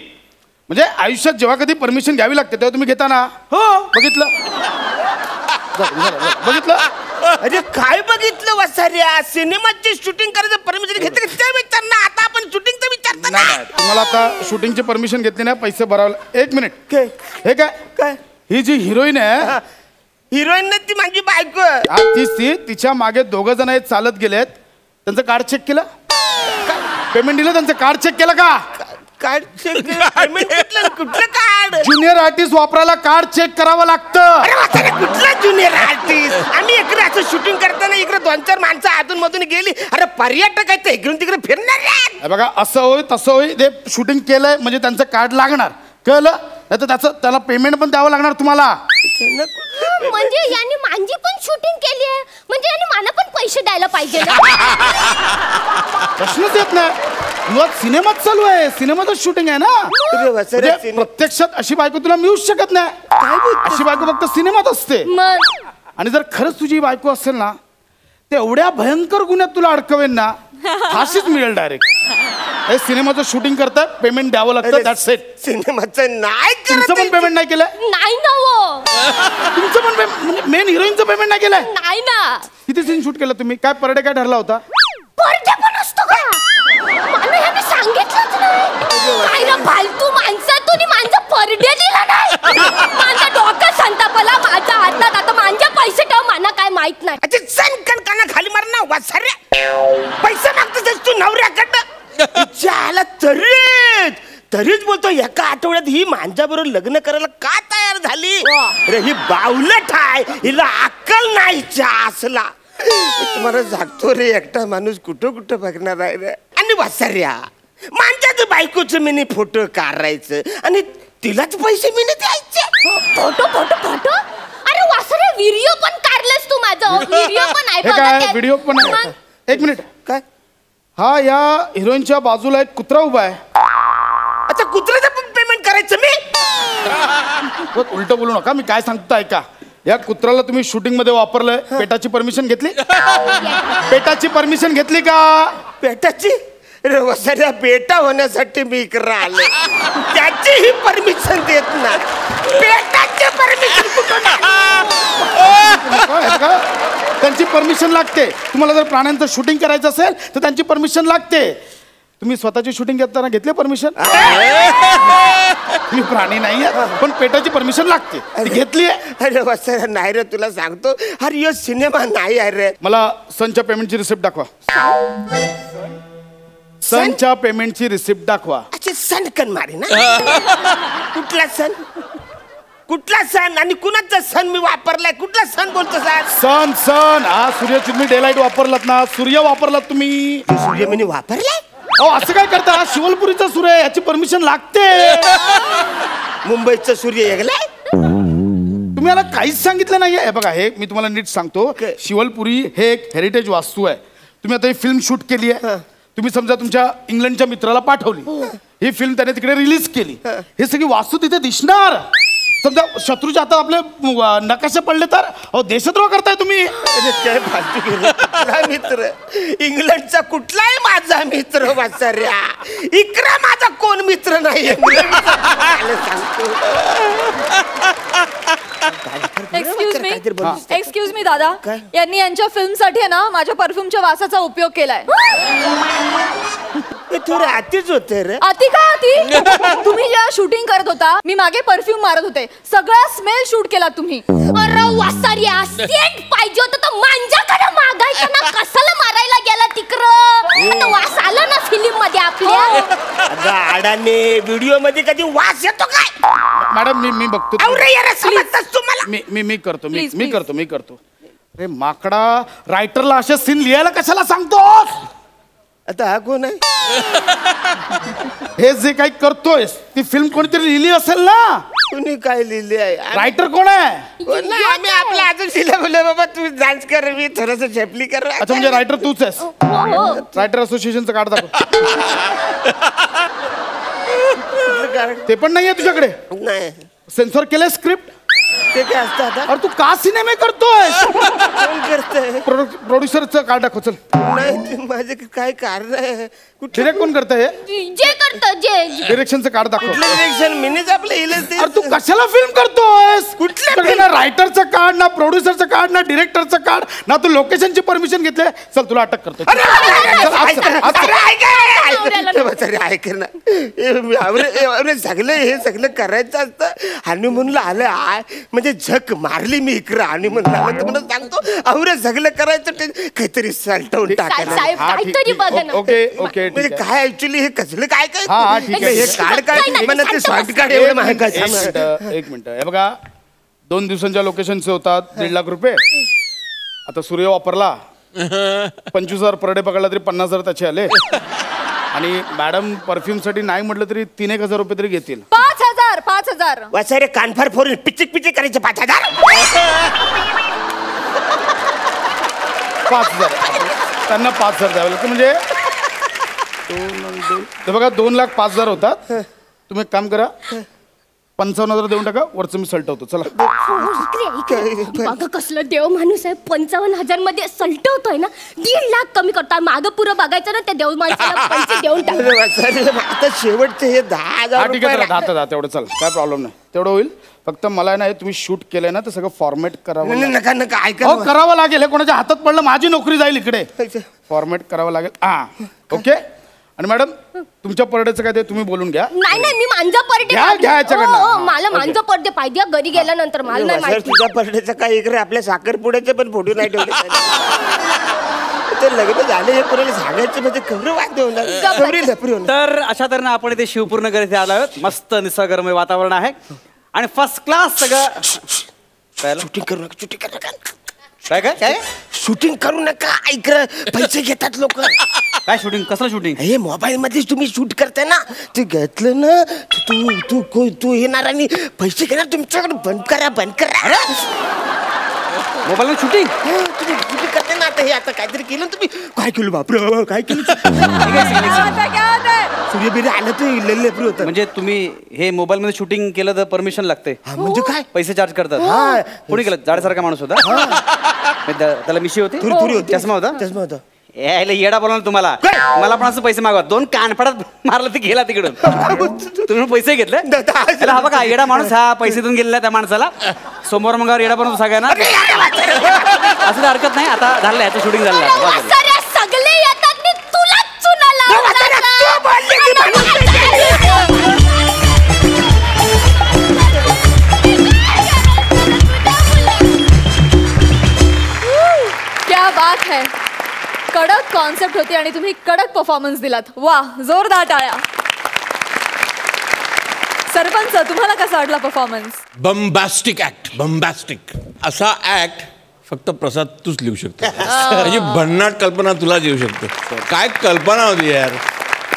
म्हणजे आयुष्यात जेव्हा कधी परमिशन घ्यावी लागते तेव्हा तुम्ही घेता ना? हो बघितलं. बघितलं? अरे काय बघितलं वसाऱ्या? सिनेमाची शूटिंग करायचं परमिशन घेतलं की ते विचार ना. आता आपण शूटिंगचं विचारतो ना. तुम्हाला आता शूटिंगची परमिशन घेतली नाही, पैसे भरावे. एक मिनिट, हे काय ही जी हिरोईन आहे हिरोईन ती माझी बायको. तीच ती. तिच्या मागे 2 जण आहेत चालत गेलेत. त्यांचं कार्ड चेक केलं? पेमेंट दिलं त्यांचं कार्ड चेक केलं का? कार्ड चेक कुठलं कार्ड? ज्युनियर आर्टिस्ट वापरायला कार्ड चेक करावं लागतं. कुठलं ज्युनियर आर्टिस्ट? आम्ही इकडे असं शूटिंग करताना इकडे 2-4 माणसं आतून मधून गेली. अरे पर्यटक आहेत ते इकडून तिकडे फिरणार. बघा असं होय तसं होय ते शूटिंग केलंय म्हणजे त्यांचं कार्ड लागणार, कळलं? नाही तर त्याला पेमेंट पण द्यावं लागणार तुम्हाला. म्हणजे यांनी माझी पण शूटिंग केली आहे म्हणजे यांनी मला पण पैसे द्यायला पाहिजे ना. प्रश्नच येत नाही. मुळात सिनेमात चालू आहे, सिनेमाचं शूटिंग आहे ना. म्हणजे प्रत्यक्षात अशी बायको तुला मिळूच शकत नाही. अशी बायको फक्त सिनेमात असते. आणि जर खरंच तुझी बायको असेल ना ते एवढ्या भयंकर गुन्ह्यात तुला अडकवेन ना फाशीच मिळेल डायरेक्ट. हे सिनेमाचं शूटिंग करतात, पेमेंट द्यावं लागतं. That's it. सिनेमाचं नाही तुमचं पण पेमेंट नाही केलं? नाही ना हो. तुमचं पण म्हणजे मेन हिरोईनचं पेमेंट नाही केलंय? नाही ना. किती सीन शूट केलं तुम्ही? काय पर डे काय ठरला होता? पर डे पण असतो का? मला ह्याने सांगितलंच नाही. काय ना फालतू माणसा तुम्ही माझं पर डे दिला नाही. माझं डोकं संतापला माझ्या हातात. आता माझे पैसे ठेव मला काय माहित नाही. अच्छा सनकन काना खाली मार ना वसाऱ्या. पैसे मागतोस तू नवऱ्याकडं. त्याला तरीच बोलतो एका आठवड्यात ही माझ्याबरोबर लग्न करायला का तयार झाली? अरे ही बावलट आहे, हिला अक्कल नाही असला. तुम्हाला सांगतो रे एकटा माणूस कुठं बघणार आहे रे. आणि वसाऱ्या माझ्याच बायकोचं मी फोटो काढायचं आणि तिलाच पैसे मी द्यायचे. फोटो अरे वासरे व्हिडिओ पण काढलेस तू माझं. व्हिडिओ पण आहे बघा. व्हिडिओ पण आहे. एक मिनिट. काय हा या हिरोईनच्या बाजूला एक कुत्रा उभा आहे. अच्छा कुत्र्याचं पण पेमेंट करायचं मी? उलट बोलू नका. मी काय सांगतो ऐका. या कुत्र्याला तुम्ही शूटिंग मध्ये वापरलंय. पेटाची परमिशन घेतली? पेटाची परमिशन घेतली का? पेटाची? वसाऱ्या बेटा होण्यासाठी मी इकडे आले. त्याचीही परमिशन देत नाही. पेटाची परमिशन कुठून? त्यांची परमिशन लागते. तुम्हाला जर प्राण्यांचं शूटिंग करायचं असेल तर त्यांची परमिशन लागते. तुम्ही स्वतःची शूटिंग घेताना घेतली परमिशन? तुम्ही प्राणी नाही पण पेटाची परमिशन लागते, ती घेतली? अरे वसाऱ्या नाही रे, तुला सांगतो अरे यो सिनेमा नाही आहे रे. मला सनच्या पेमेंटची रिसिप्ट दाखवा. सनच्या पेमेंटची रिसिप्ट दाखवा. अच्छा सनकन मारे ना. कुठला सण? कुठला सण आणि कुणाचा सण मी वापरलाय? कुठला सण बोलतो सर? सण हा सूर्य. तुम्ही डेलाइट वापरलात ना, सूर्य वापरलात तुम्ही. सूर्य मी वापरलाय? अहो असं काय करता? शिवलपुरीचा सूर्य आहे, याची परमिशन लागते. मुंबईचा सूर्य एकलाय? तुम्ही याला काहीच सांगितलं नाहीये. हे बघा, हे मी तुम्हाला नीट सांगतो. शिवलपुरी हे एक हेरिटेज वास्तू आहे. तुम्ही आता ही फिल्म शूट केली आहे. तुम्ही समजा तुमच्या इंग्लंडच्या मित्राला पाठवली. ही फिल्म त्याने तिकडे रिलीज केली. हे सगळी वास्तू तिथे दिसणार. समजा शत्रूच्या हातात आपले नकाशे पडले तर देशद्रोह करताय तुम्ही. काय फालतू केलं. कुठला मित्र इंग्लंडचा कुठलाही माझा मित्र वाचाऱ्या. इकरा माझा कोण मित्र नाही. एक्सक्यूज मी दादा, यांनी यांच्या फिल्मसाठी ना माझ्या परफ्यूमच्या वासाचा उपयोग केलाय. थोडं अतिच होते रे. अति काय अति? तुम्ही जेव्हा शूटिंग करत होता मी मागे परफ्यूम मारत होते, सगळा स्मेल शूट केला तुम्ही. अरे वासाऱ्या, सेट पाहिजे होतं तर मांजाकडे मागायचं ना, कशाला मारायला गेला तिकडं? आता वास आला ना फिल्म मध्ये आपल्या. अगं आडाने व्हिडिओ मध्ये कधी वास येतो काय? मॅडम मी बघतो. मी करतो. अरे माकडा, रायटरला असे सीन लिहायला कशाला सांगतोस? आता हा कोण आहे? हे जे काही करतोयस ती फिल्म कोणीतरी लिहिली असेल ना. कुणी काय लिहिली आहे? रायटर कोण आहे? आम्ही आपला अजून लिहिलं बोललो बाबा तू डान्स कर, मी थोडस झेपली कर. अच्छा म्हणजे रायटर तूच आहेस. रायटर असोसिएशनचं कार्ड दाखव. ते पण नाहीये तुझ्याकडे? नाही. सेन्सॉर केलंय स्क्रिप्ट? ते काय असतं आता? अरे तू का सिनेमे करतोय? कोण करतंय? प्रोड्युसरचं कार्ड दाखव चल. नाही माझे काय कारण आहे? डिरेक्ट कोण करतंय? जे करतं जे डिरेक्शनचं कार्ड दाखव. कुठलं डिरेक्शन? मीच आपलं इलेच. अरे तू कशाला फिल्म करतोयस? कुठल्या ना रायटरचं कार्ड, ना प्रोड्युसरचं कार्ड, ना डिरेक्टरचं कार्ड, ना तू लोकेशनची परमिशन घेतली. चल तुला अटक करतो. ऐक ना, सगळं हे सगळं करायचं असतं. हनीमूनला आलं म्हणजे झक मारली मी इकडं हनीमूनला. तुम्हाला सांगतो अवरे सगळं करायचं काहीतरी सलटवून टाकायला. काहीतरी बघा ना. ओके म्हणजे काय ऍक्च्युली हे कसलं काय काय हा, ठीक आहे. हे कार्ड काय म्हणत ते शॉर्ट कार्ड एवढं महाग आहे. एक मिनिट हे बघा, 2 दिवसांच्या लोकेशनचे होतात 1.5 लाख रुपये. आता सूर्य वापरला 25,000 पर डे पकडला तरी 50,000 त्याचे आले. आणि मॅडम परफ्यूम साठी नाही म्हटलं तरी 3-1 हजार रुपये तरी घेतील. 5,000 वासारे कानफार फोडून पिचिक पिचिक करायचे 5,000. 5,000 त्यांना 5,000 द्यावे लागतं. म्हणजे ते बघा 2,05,000 होतात. तुम्ही एक काम करा, 55,000 देऊन टाका, वरचं मी सलटवतो. चला. बघा कसलं देव माणूस आहे. 55,000 मध्ये सलटवतोय ना. 1.5 लाख कमी करताय. मागं पुरं बघायचं ना, त्या देव माणसाला पैसे देऊन टाका. आता शेवटचे हे 10,000 ठीक आहे. दहा तेवढं चल, काय प्रॉब्लेम नाही, तेवढं होईल. फक्त मला नाही तुम्ही शूट केलंय ना, तर सगळं फॉर्मॅट करावं. नका नका ऐका करावं लागेल. हे कोणाच्या हातात पडलं माझी नोकरी जाईल इकडे. फॉर्मॅट करावं लागेल. ओके. आणि मॅडम तुमच्या परडेचं काय ते तुम्ही बोलून घ्या. नाही मी मांजा परडे मला मांजा परडे पाहिजे घरी गेल्यानंतर. मला नाही माहिती तुझ्या परडेचं काय इकडे आपल्या साखरपुड्याचे पण फोटो नाही ठेवले. ते लग्न झाले हे कोणाला सांगायचं म्हणजे खबरी वाद होणार. तर अशा तऱ्हेने आपण इथे शिवपूर्ण करत आलो आहोत. मस्त निसर्गरम्य वातावरण आहे आणि फर्स्ट क्लास सगळं. शूटिंग करू नका, शूटिंग करू नका. काय काय काय शूटिंग करू नका. ऐक पैसे घेतात लोक. काय शूटिंग? कसलं शूटिंग? हे मोबाईल मध्ये तुम्ही शूट करताय ना, ते घेतलं ना तू येणार आणि पैसे घेणार तुमच्याकडे. बंद करा. मोबाईल शूटिंग तुम्ही शूटिंग करताय ना. आता हे आता काहीतरी केलं तुम्ही. काय केलं बापरे, काय केलं? सूर्यबिरी आलं तर लेप्री होतं. म्हणजे तुम्ही हे मोबाईल मध्ये शूटिंग केलं तर परमिशन लागते? म्हणजे काय? पैसे चार्ज करतात? कोणी केलं? जाडसारखा माणूस होता, त्याला मिशी होती, चष्मा होता. येडा बोला तुम्हाला. मला पण असं पैसे मागवा. 2 कानफडात मारलं ते गेला तिकडून. तुम्ही पैसे घेतले? हा बघा येडा माणूस, हा पैसे देऊन गेलेला त्या माणसाला. सोमवार मंगळवार येडा बनवतो सगळ्यांना. असं हरकत नाही. आता झालं याचं शूटिंग झालं. सगळे येतात तुलाच चुनाला. क्या बात है. कडक कॉन्सेप्ट होती आणि तुम्ही कडक परफॉर्मन्स दिलात. वा, जोरदार टाळ्या. सरपंच तुम्हाला कसा वाटला परफॉर्मन्स? बम्बॅस्टिक ऍक्ट. बम्बॅस्टिक असा ऍक्ट फक्त प्रसाद तूच लिहू शकतो. म्हणजे भन्नाट कल्पना तुलाच येऊ शकतो. काय कल्पना होती यार,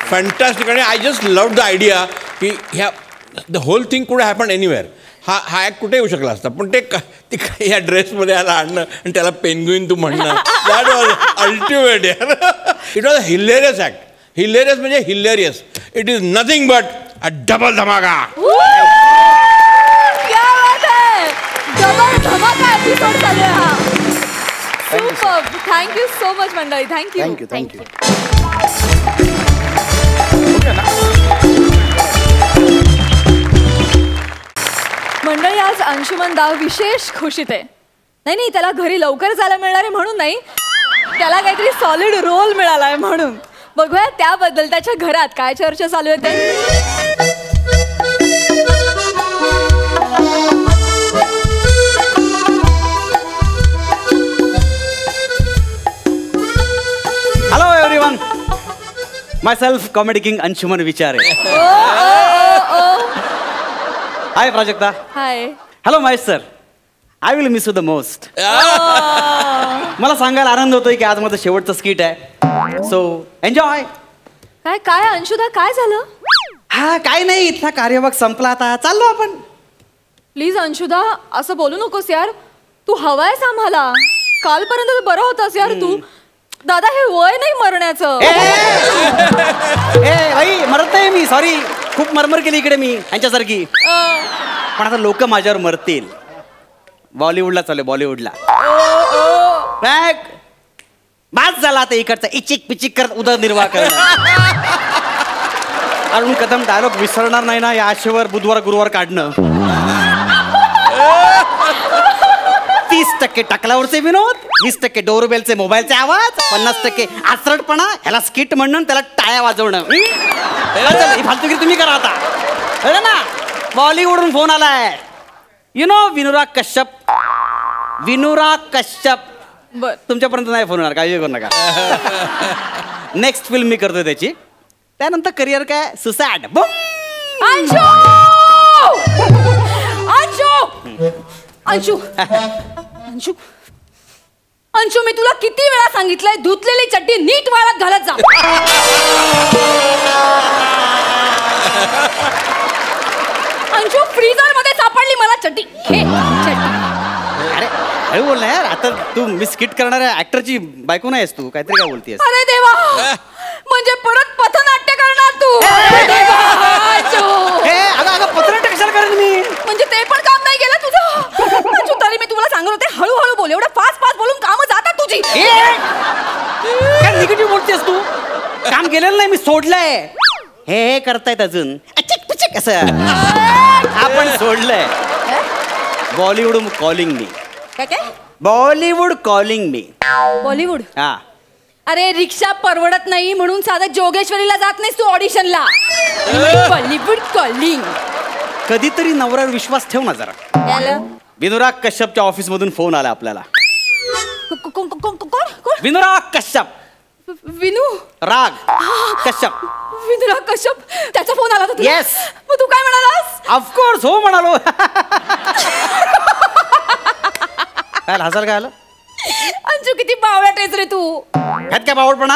फॅन्टॅस्टिक. आणि I just love the idea की ह्या द होल थिंग कुड हॅपन एनिवेअर. हा ऍक्ट कुठे येऊ शकला असता, पण ते या ड्रेसमध्ये याला आणणं आणि त्याला पेनग्विन तू म्हणणं, दॅट वॉज अल्टिमेट यार. It was a hilarious act. Hilarious म्हणजे hilarious. It is nothing but a double धमाका. थँक्यू सो मच मंडळी. थँक्यू. Thank you thank you. मंडळी आज अंशुमन दाव विशेष खुशीत आहे. नाही त्याला घरी लवकर जायला मिळणार आहे म्हणून नाही, त्याला काहीतरी सॉलिड रोल मिळालाय म्हणून. बघूया त्याबद्दल त्याच्या घरात काय चर्चा चालू आहे ते. Hello everyone, myself comedy king Anshuman Vichare. High Prajakta. High. Hello Mahesh sir, I will miss you the most. मला सांगायला आनंद होतोय की आज माझं शेवटचं स्किट आहे, सो एन्जॉय. काय काय अंशुदा काय झालं? हा काय नाही, इथला कार्यभाग संपला, आता चाललो आपण. प्लीज अंशुदा असं बोलू नकोस यार, तू हवायस आम्हाला. कालपर्यंत तर बरं होतास यार तू. दादा हे वय नाही मरण्याचं. ए भाई मरत नाही मी, सॉरी. खूप मरमर केली इकडे मी यांच्यासारखी, पण आता लोक माझ्यावर मरतील. बॉलिवूडला चालू, बॉलिवूडला. बाज झाला आता इकडचा इचिक पिचिक करत उदरनिर्वाह करणं. अरुण कदम डायलॉग विसरणार नाही ना या आशेवर बुधवार गुरुवार काढणं. 30% टाकल्यावरचे विनोद, 20% डोरबेलचे मोबाईलचे आवाज, 50% आसरटपणा, ह्याला स्किट म्हणणं, त्याला टाळ्या वाजवणं. ही फालतूगिरी तुम्ही करा आता, कळलं ना. बॉलिवूडवरून फोन आलाय. You know Vinurag Kashyap. विनुराग कश्यप. बर, तुमच्यापर्यंत नाही फोन होणार, काळजी करू नका. नेक्स्ट फिल्म मी करतोय त्याची, त्यानंतर करिअर काय सुसॅड. अंशू अंशू अंशू अंशू अंशू, मी तुला किती वेळा सांगितलंय धुतलेली चड्डी नीट वाळत घालत जा. अंशू फ्रीजर मध्ये सापडली मला चड्डी. अरे हळू बोल ना यार, आता तू मी स्किट करणाऱ्या ऍक्टरची बायको नाहीस तू, काहीतरी काय बोलतेस. अरे देवा, म्हणजे परत पथनाट्य करणार तू. अगं पथनाट्य कशाला करेन मी, म्हणजे ते पण काम नाही गेलं तुझं. अंशू तरी मी तुम्हाला सांगत होते हळूहळू बोल, एवढं फास्ट बोलून कामं जातात तुझी. काय निगेटिव्ह बोलतेस तू. काम केलेलं नाही मी, सोडलंय. हे करतायत अजून असं आपण सोडलंय. Bollywood calling me. काय काय बॉलिवूड कॉलिंग मी. बॉलिवूड. हा. अरे रिक्षा परवडत नाही म्हणून साधं जोगेश्वरीला जात नाहीस तू ऑडिशनला. बॉलिवूड कॉलिंग. कधीतरी नवऱ्यावर विश्वास ठेव ना जरा. विनुराग कश्यपच्या ऑफिस मधून फोन आला आपल्याला. विनुराग कश्यप. विनू राग कश्यप. विनुराग कश्यप, त्याचा फोन आला होता. येस. मग तू काय म्हणालास? ऑफकोर्स हो म्हणालो. काय हसायला काय आलं? अंशू किती बावळट आहेस रे तू. ह्यात काय बावळपणा?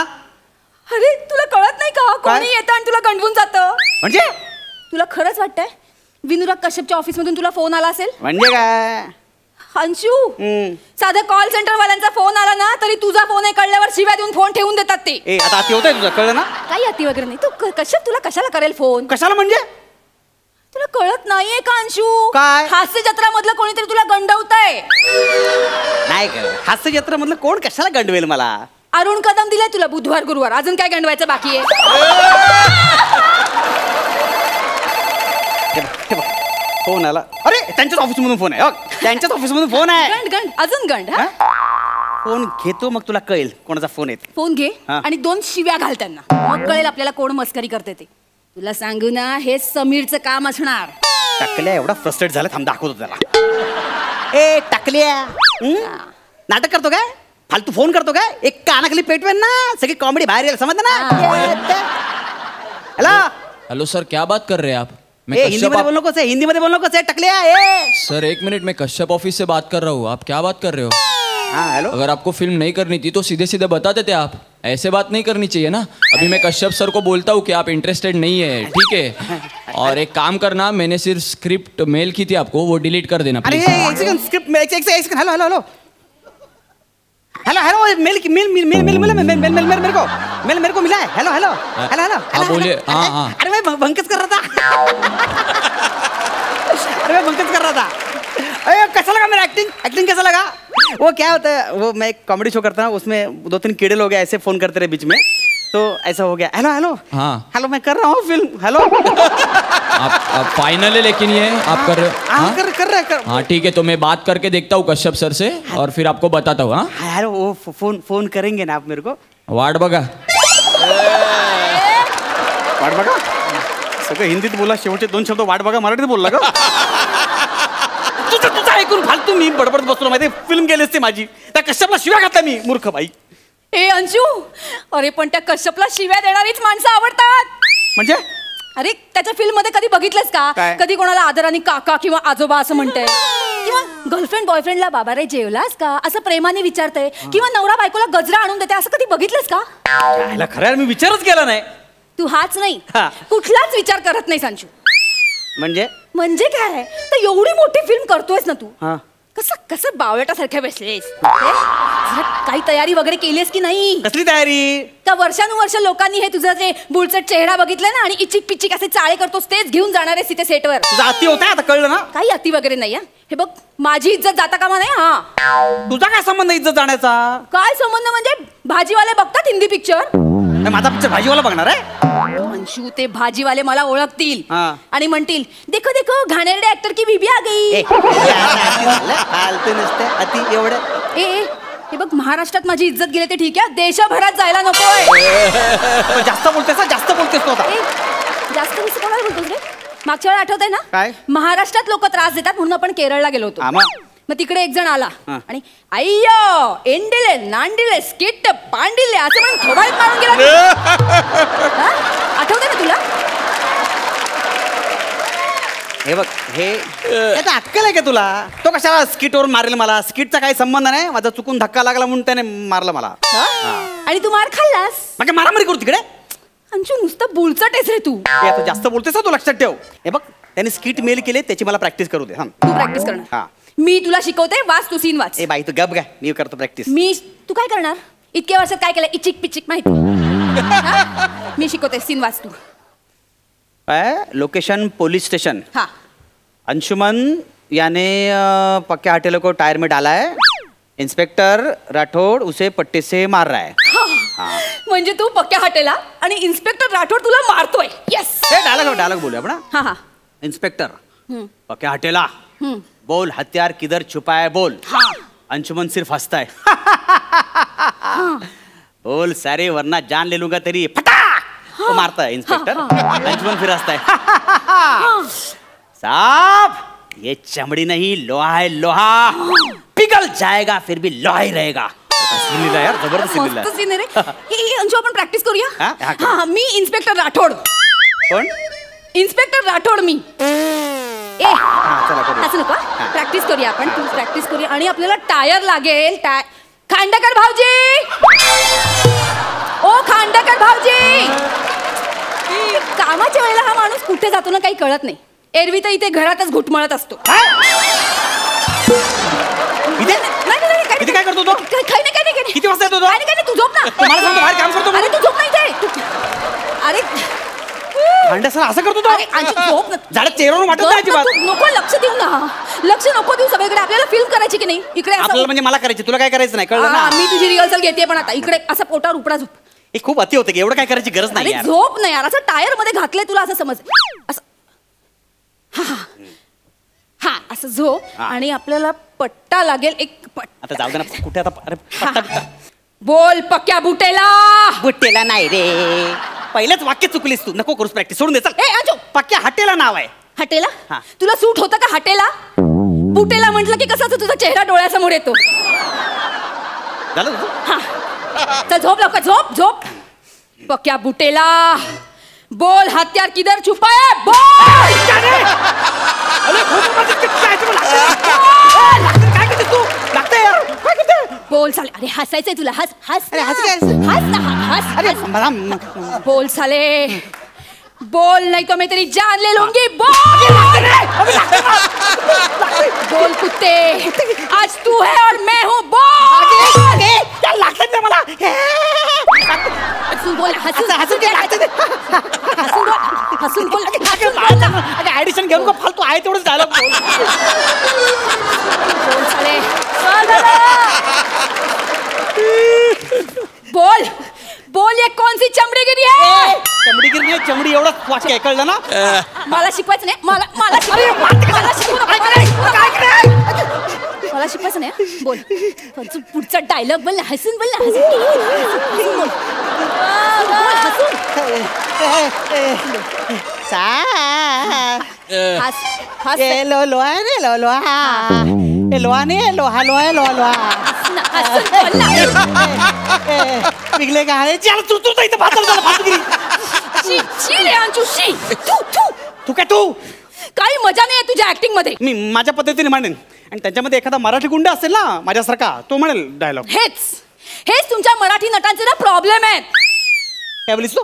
अरे तुला कळत नाही का, कोणी येतं आणि तुला गंडवून जातं. म्हणजे तुला खरंच वाटतंय विनुराग कश्यपच्या ऑफिस मधून तुला फोन आला असेल? म्हणजे काय अंशू, साधा कॉल सेंटर वाल्यांचा फोन आला ना तरी तुझा फोन आहे कळल्यावर शिव्या देऊन फोन ठेवून देतात ते. ए आता अति होतंय तुझं, कळलं ना. काही अति वगैरे नाही. तू कश्यप तुला कशाला करेल फोन? कशाला म्हणजे? तुला कळत नाहीये का अंशू? काय? हास्य जत्रा मधलं कोणीतरी तुला गंडवतंय. नाही का हास्य जत्रा मधलं कोण कशाला गंडवेल मला? अरुण कदम दिलाय तुला बुधवार गुरुवार, अजून काय गंडवायचं बाकी आहे? फोन आला. अरे त्यांच्याच ऑफिस मधून फोन आहे. त्यांच्याच ऑफिस मधून फोन आहे. गंड गंड अजून गंड. फोन घेतो मग तुला कळेल कोणाचा फोन येते. फोन घे आणि 2 शिव्या घाल त्यांना, मग कळेल आपल्याला कोण मस्करी करते ते. तुला सांगू ना, हे समीरचं काम असणार. टाकल्या एवढा फ्रस्ट्रेट झाला, थांब दाखवतो त्याला. ए टाकल्या, नाटक करतो काय, फालतू फोन करतो काय, एक कानाखाली पेटवेन ना सगळी कॉमेडी बाहेर येईल, समजलं ना. हॅलो हेलो सर, क्या बात कर रहे हैं आप? हिंदी में बोलने को से, हिंदी में बोलने को से टकलिया. सर 1 मिनट, मैं कश्यप ऑफिस से बात कर रहा हूँ. आप क्या बात कर रहे हो? हाँ हेलो. अगर आपको फिल्म नहीं करनी थी तो सीधे सीधे बता देते आप. ऐसे बात नहीं करनी चाहिए ना. अभी मैं कश्यप सर को बोलता हूँ कि आप इंटरेस्टेड नहीं है, ठीक है? और एक काम करना, मैंने सिर्फ स्क्रिप्ट मेल की थी आपको, वो डिलीट कर देना. अरे एक सेकंड, स्क्रिप्ट एक second. Hello hello hello hello hello mail mail mail mail mail mail mail mail मेरे को मिला है. Hello hello hello hello. हाँ बोलिए. हाँ हाँ. अरे मैं बंकस कर रहा था. अरे मैं बंकस कर रहा था. अरे कैसा लगा मेरा एक्टिंग? एक्टिंग कैसा लगा? वो क्या होता है, वो मैं एक कॉमेडी शो करता हूँ, उसमें 2-3 कीड़े लोग ऐसे फोन करते रहे बीच में, तो ऐसा हो गया, हेलो हेलो हाँ हेलो मैं कर रहा हूँ फिल्म, हेलो आप फाइनल है लेकिन ये आप कर रहे हो? हाँ कर रहे हाँ ठीक है, तो मैं बात करके देखता हूँ कश्यप सर से और फिर आपको बताता हूँ. हाँ यार वो फोन करेंगे ना आप मेरे को? वाट बघा. वाट बघा सगळं हिंदीत बोला, शेवटचे 2 शब्द वाट बघा मराठीत बोलला का? तुझं ऐकून फालतू मी बडबडत बसलो माहिती, फिल्म गेली असते माझी, त्या कश्यपला शिव्या घातल्या मी, मूर्ख बाई. ए अंशू, अरे पण त्या कश्यपला शिव्या देणारीच माणसं आवडतात. म्हणजे अरे त्याच्या फिल्म मध्ये कधी बघितलंस का? कधी कोणाला आदराने काका किंवा आजोबा असं म्हणतंय, किंवा गर्लफ्रेंड बॉयफ्रेंडला बाबा रे जेवलास का असं प्रेमाने विचारतंय, किंवा नवरा बायकोला गजरा आणून देते, असं कधी बघितलंस का? यायला खरं मी विचारच केला नाही. तू हाच नाही कुठलाच विचार करत नाही अंशू. म्हणजे काय, तर एवढी मोठी फिल्म करतोयस ना तू, कसं कसं बावळटासारख्या बसलेस? काही तयारी वगैरे केलीस की नाही? कसली तयारी? का वर्षानुवर्ष लोकांनी हे तुझा जे बुलचट चेहरा बघितलाय ना आणि इचिक पिचिक असे चाळे करतोस तेच घेऊन जाणार आहेस तिथे सेटवर? तुझा अति होता आता कळलं ना? काही अति वगैरे नाही. हे बघ माझी इज्जत जाता कामा नाही. हा तुझा काय संबंध इज्जत जाण्याचा? काय संबंध म्हणजे भाजीवाले बघतात हिंदी पिक्चर, माझा पिक्चर भाजीवाला बघणार आहे? अंशू ते भाजीवाले मला ओळखतील आणि म्हणतील देखो देखो घाणेरडे ऍक्टर की बीबी आ गई. अति एवढं हे बघ महाराष्ट्रात माझी इज्जत गेली ते ठीक आहे, देशभरात जायला नकोय. जास्त बोलतेस तू आता. जास्त कसं कोणाला बोलतोस रे? मागच्या वेळा आठवतंय ना काय? महाराष्ट्रात लोक त्रास देतात म्हणून आपण केरळला गेलो होतो. मग तिकडे एक जण आला आणि अय्यो एंडिले नांडिले स्किट पांडिले असं म्हणून थोबाडीत मारून गेला. आठवतंय ना तुला? हे बघ हे अक्कल आहे का तुला? तो कशाला स्किटवरून मारेल मला? स्किटचा काही संबंध नाही, माझा चुकून धक्का लागला म्हणून त्याने मारला मला. आणि तू मार खाल्लास? म्हणजे मारामारी करू तिकडे? अंशू नुसतं बोलचट आहेस रे तू. आता जास्त बोलतेस तू, लक्षात ठेव. हे बघ त्याने स्किट मेल केले, त्याची मला प्रॅक्टिस करू दे. तू प्रॅक्टिस करणार, मी तुला शिकवते. वाच तू सीन वाच. ए बाई तू गप काय, मी करतो प्रॅक्टिस. तू काय करणार? इतक्या वर्षात काय केलं? इचिक पिचिक माहिती. मी शिकवते, सीन वाच तू. Location police station. हाँ. अंशुमन याने पक्के हॉटेल को टायर में डाला है, इंस्पेक्टर राठौड़ उसे पट्टे से मार रहा है. म्हणजे तू पक्क्या हॉटेला आणि इन्स्पेक्टर राठौड़ तुला मारतोय. यस. डायलॉग बोलूया आपण. हाँ हाँ. इंस्पेक्टर पक्के हॉटेला बोल, हथियार किधर छुपा है बोल. हाँ. अंशुमन सिर्फ हंसता है. बोल सारे वरना जान ले लूंगा तेरी. फटा वो मारता है इंस्पेक्टर. अंशुमन फिर हंसता है. साहब ये चमड़ी नहीं लोहा है, लोहा पिघल जाएगा फिर भी लोहा ही रहेगा. यार जबरदस्त सीन आहे रे. अंशू आपण प्रॅक्टिस करूया. हाँ मी इन्स्पेक्टर राठौड़. कोण? इन्स्पेक्टर राठौड़ मी. असं नको, प्रॅक्टिस करूया आपण. तू प्रॅक्टिस करूया आणि आपल्याला टायर लागेल. खांडेकर भाऊजी, ओ खांडेकर भाऊजी. कामाच्या वेळेला हा माणूस कुठे जातो ना काही कळत नाही. एरवी तर इथे घरातच घुटमळत असतो. किती काय करतो तो? किती वाजता येतो तो? तू झोप ना. मला सांगतो बाहेर काम करतो. अरे तू झोप नाही. अरे भांड्या सर असं करतो तो? झोप ना. झाड चेहऱ्यावर वाटत नाही अजिबात. नको लक्ष देऊ ना, लक्ष नको देऊ सगळीकडे. आपल्याला फिल्म करायची की नाही इकडे? आपल्याला म्हणजे मला करायची, तुला काय करायचं नाही, कळलं ना? मी तुझी रिहर्सल घेते पण आता इकडे असं पोटावर उपडा झोप. हे खूप अति होतं की, एवढं काय करायची गरज नाही. झोप नाही यार, असं टायर मध्ये घातलंय तुला असं समज. असं हा असं झोप आणि आपल्याला पट्टा लागेल. एक आता जाऊ दे ना, कुठे आता? अरे पट्टा बोल पक्क्या बुटेला. बुटेला नाही रे, पहिलेच वाक्य चुकलीस तू. नको करूस प्रॅक्टिस, सोडून दे चल. पक्क्या हॉटेला नाव आहे. हॉटेला? तुला सूट होतं का हॉटेला? बुटेला म्हटलं की कसं तुझा चेहरा डोळ्यासमोर येतो. झालं चल झोप लवकर, झोप झोप. पक्क्या बुटेला बोल, हत्यार किधर छुपा है बोल. बोल साले. अरे हसायचंय तुला, हस हस. अरे हस काय? हस ना, हस. अरे मला बोल साले, बोल नहीं तो मैं तेरी जान ले लूंगी. बोल बोल कुत्ते, आज तू है और मैं हूँ. बोल लागत मला. हसून बोल, हसून हसून हसून बोल, हसून बोल. ऍडिशन घेऊन का फालतू आहे तेवढंच डायलॉग बोल. बोल साले. वाक्य आहे, कळलं ना? मला शिकवायचं नाही मला मला शिकवू नको. मला शिकवायचं नाही बोल पुढचा डायलॉग बोल ना हसून बोल ना हसून बोल. पिघले का तू काय तू काही मजा नाही तुझ्या ऍक्टिंग मध्ये. मी माझ्या पद्धतीने म्हणेन आणि त्याच्यामध्ये एखादा मराठी गुंड असेल ना माझ्यासारखा तो म्हणेल डायलॉग. हेच तुमच्या मराठी नटांचे ना प्रॉब्लेम आहेत. काय बोलीस तू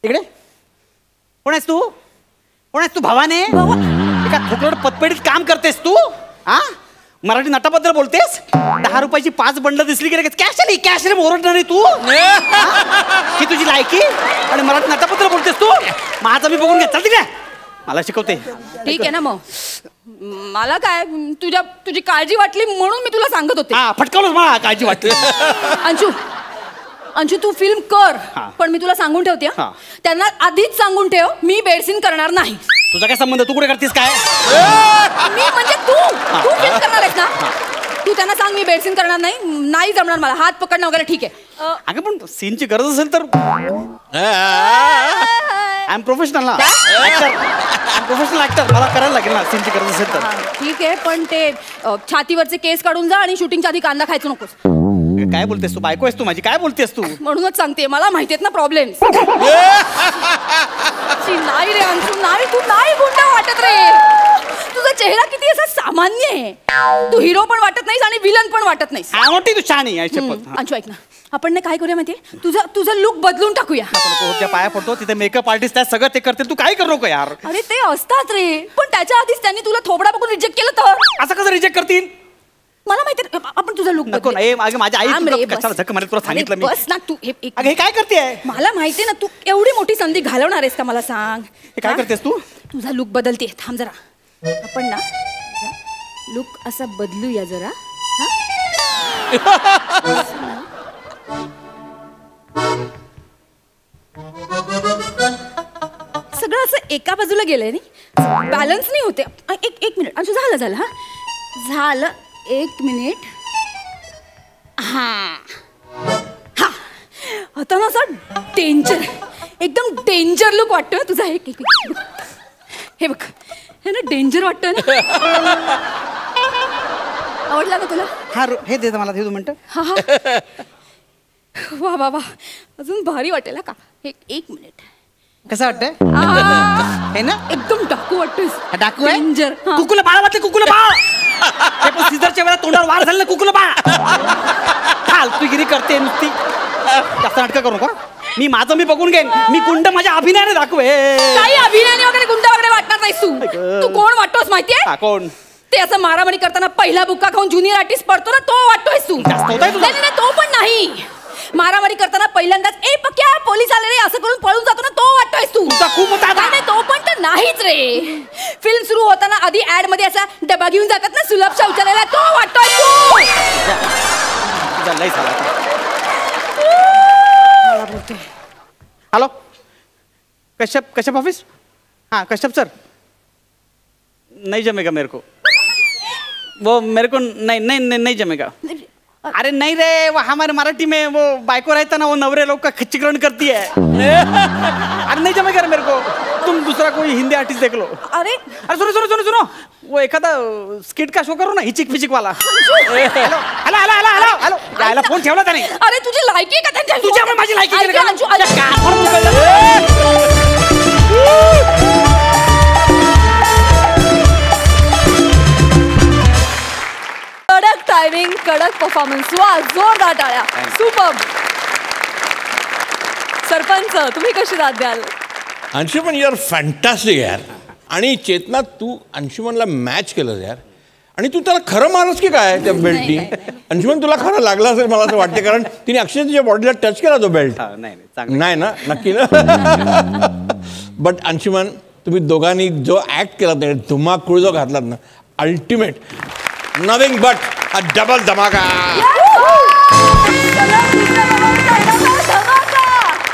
इकडे कोण आहेस तू भावाने एका ठोकरड पतपेडीत काम करतेस तू हा मराठी नटाबद्दल बोलतेस 10 रुपयाची 5 बंडल दिसली की कॅश रे ओरडणारी तू ही तुझी लायकी आणि मराठी नटाबद्दल बोलतेस तू माझं मी बघून घे चल तिकडे मला शिकवते. ठीक आहे ना मग मला काय तुझी काळजी वाटली म्हणून मी तुला सांगत होते. फटकावलंच मला काळजी वाटली. अंशू तू फिल्म कर पण मी तुला सांगून ठेवते त्यांना आधीच सांगून ठेव मी बेडसीन करणार नाही. तुझा काय संबंध तू कुठे करतेस काय मी म्हणजे तू फिल्म करणार आहेस ना तू त्यांना सांग मी बेडसीन करणार नाही जमणार मला हात पकडणं वगैरे ठीक आहे. अगं पण सीनची गरज असेल तर आय एम प्रोफेशनल ना प्रोफेशनल ऍक्टर मला करायला लागेल ना सीनची गरज असेल तर. ठीक आहे पण ते छातीवरचे केस काढून जा आणि शूटिंगच्या आधी कांदा खायचो नकोस. काय बोलतेस तू बायको आहेस तू माझी काय बोलतेस तू म्हणूनच सांगते मला माहिती आहेत ना प्रॉब्लेम. नाही रे अंशू नाही तू नाही गुंड वाटत रे तुझा चेहरा किती असा सामान्य आहे तू हिरो पण वाटत नाहीस आणि विलन पण वाटत नाहीस. तू छान आहे अंशू ऐक ना आपण काय करूया माहितीये तुझं लुक बदलून टाकूया. पाया पडतो तिथे मेकअप आर्टिस्ट आहे सगळं ते करते तू काय करू नको यार. अरे ते असतात रे पण त्याच्या आधीच त्यांनी तुला थोबडा बघून रिजेक्ट केलं तर असं कसं रिजेक्ट करतील मला माहिती आपण तुझा लुक नको ना माझ्या आई कशाला झक मारली तुला सांगितलं मी. बस ना तू हे काय करतेय मला माहितीये ना तू एवढी मोठी संधी घालवणार आहेस का मला सांग. काय करतेस तू तुझा लुक बदलते थांब जरा आपण ना लुक असा बदलूया जरा सगळं असं एका बाजूला गेलंय नाही बॅलन्स नाही होते. एक मिनिट अंशू झालं झालं 1 मिनिट आता ना असं डेंजर एकदम डेंजर लुक वाटतोय तुझा. हे बघ हे ना डेंजर वाटतोय ना आवडला ना तुला हे दे मला ते 2 मिनिटं वा अजून भारी वाटेल का. एक मिनिट कसं वाटतंय हे ना एकदम डाकू वाटतोय. डाकू आहे डेंजर कुकुला बाळ वाटते कुकुला बाळ सीझरच्या वेळा तोंडावर वार झालं कुकुला बाळ फालतूगिरी करते नुसती जास्त नाटकं करू नका. मी माझं मी बघून घेईन मी गुंड माझ्या अभिनयाने दाखवे. काही अभिनयाने वगैरे गुंड वगैरे वाटणार नाहीस तू कोण वाटतोस माहितीये कोण ते असं मारामारी करताना पहिला बुक्का खाऊन ज्युनियर आर्टिस्ट पडतो ना तो वाटतोयस तू. नाही तो पण नाही मारामारी करताना पहिल्यांदाच पक्या पोलीस आले रे असं करून पळून जातो ना तो वाटतोयस तू. खूप नाही तो पण तर नाहीच रे. फिल्म सुरू होताना आधी ऍड मध्ये असा डबा घेऊन जातात ना सुलभ शौचालयाला तो वाटतोय तू. हॅलो कश्यप ऑफिस हाँ कश्यप सर नहीं जमेगा मेरे को वो मेरे को नहीं जमेगा. अरे नहीं रे वो हमारे मराठी में वो बाइको रहता ना वो नवरे लोग का खच्चीकरण करती है. अरे नहीं जमेगा मेरे को तुम दूसरा कोई हिंदी आर्टिस्ट देख लो. अरे सुनो वो एखादा स्किट का शो करो ना हिचिक फिचिक वाला. हॅलो फोन ठेवला त्याने. अरे तुझी लायकी का त्यांच्या तुझ्या माझी लायकी कडक टायमिंग कडक परफॉर्मन्स वा जोरदार टाळ्या सुपर. सरपंच तुम्ही कशी दाद द्याल. अंशुमन यू आर फॅन्टास्टिक यार. आणि चेतना तू अंशुमनला मॅच केलं यार आणि तू त्याला खरं मारस की काय त्या बेल्टनी. अंशुमन तुला खरं लागला असेल मला असं वाटतं कारण तिने अक्षरशः तुझ्या बॉडीला टच केला तो बेल्ट. नाही ना नक्की ना. बट अंशुमन तुम्ही दोघांनी जो ऍक्ट केला त्याने धुमाकूळ जो घातलात ना ultimate nothing but a double धमाका.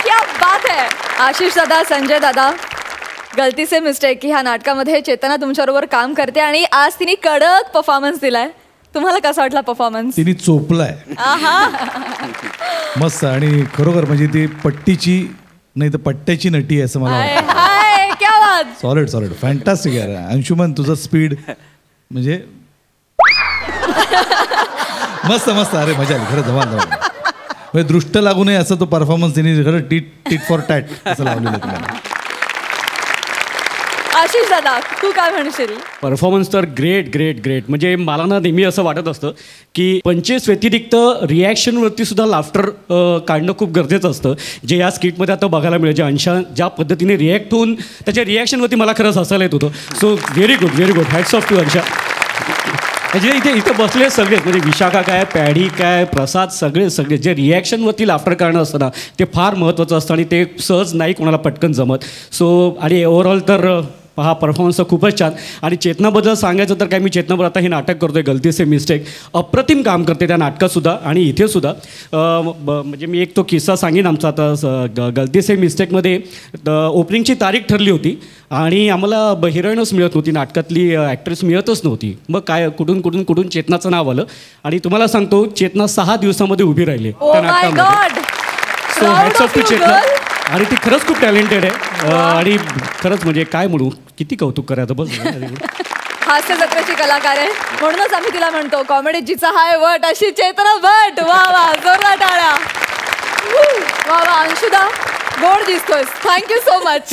क्या बात है. आशिष दादा, संजय दादा, गलती से मिस्टेक ह्या नाटकामध्ये चेतना तुमच्याबरोबर काम करते आणि आज तिने कडक परफॉर्मन्स दिलाय. तुम्हाला कसा वाटला परफॉर्मन्स? तिने चोपलाय मस्त आणि खरोखर म्हणजे ती पट्टीची नाही तर पट्ट्याची नटी आहे असं मला वाटतं. क्या बात. सॉलिड फॅन्टास्टिक आहे. अंशुमन तुझं स्पीड म्हणजे मस्त अरे मजा आली खरं. धमाल म्हणजे दृष्ट लागू नये असं तो परफॉर्मन्स तिने खरं टीट फॉर टॅट असं लावलेलं तुम्हाला. आशिष दादा, तू काय म्हणशील? परफॉर्मन्स तर ग्रेट म्हणजे मला ना नेहमी असं वाटत असतं की पंचेस व्यतिरिक्त रिॲक्शनवरती सुद्धा लाफ्टर काढणं खूप गरजेचं असतं, जे या स्किटमध्ये आता बघायला मिळेल. जे अंशा ज्या पद्धतीने रिॲक्ट होऊन त्याच्या रिॲक्शनवरती मला खरंच हसायला येत होतं. So very good hats off to Ansha. म्हणजे इथे बसले सगळेच म्हणजे विशाखा काय, पॅडी काय, प्रसाद सगळे जे रिॲक्शनवरती लाफ्टर करणं असतं ना ते फार महत्त्वाचं असतं आणि ते सहज नाही कोणाला पटकन जमत. सो आणि ओव्हरऑल तर हा परफॉर्मन्स तर खूपच छान. आणि चेतनाबद्दल सांगायचं तर काय, मी चेतनाबद्दल आता हे नाटक करतोय गलती से मिस्टेक, अप्रतिम काम करते त्या नाटकातसुद्धा आणि इथेसुद्धा. म्हणजे मी एक तो किस्सा सांगेन आमचा. आता गलती से मिस्टेकमध्ये ओपनिंगची तारीख ठरली होती आणि आम्हाला हिरोईनच मिळत नव्हती, नाटकातली ॲक्ट्रेस मिळतच नव्हती. मग काय कुठून चेतनाचं नाव आलं आणि तुम्हाला सांगतो चेतना 6 दिवसामध्ये उभी राहिली त्या नाटकामध्ये. सो हॅट्स ऑफ टू चेतना. आणि ती खरंच खूप टॅलेंटेड आहे आणि खरंच म्हणजे काय म्हणू, किती कौतुक करायचं बस. हास्य जत्रेची कलाकार आहे म्हणूनच आम्ही तिला म्हणतो कॉमेडी जिचा हाय वट अशी चेतना भट. वा जोरदार टाळ्या. वा अंशुदा गोड दिसतोय. Thank you so much.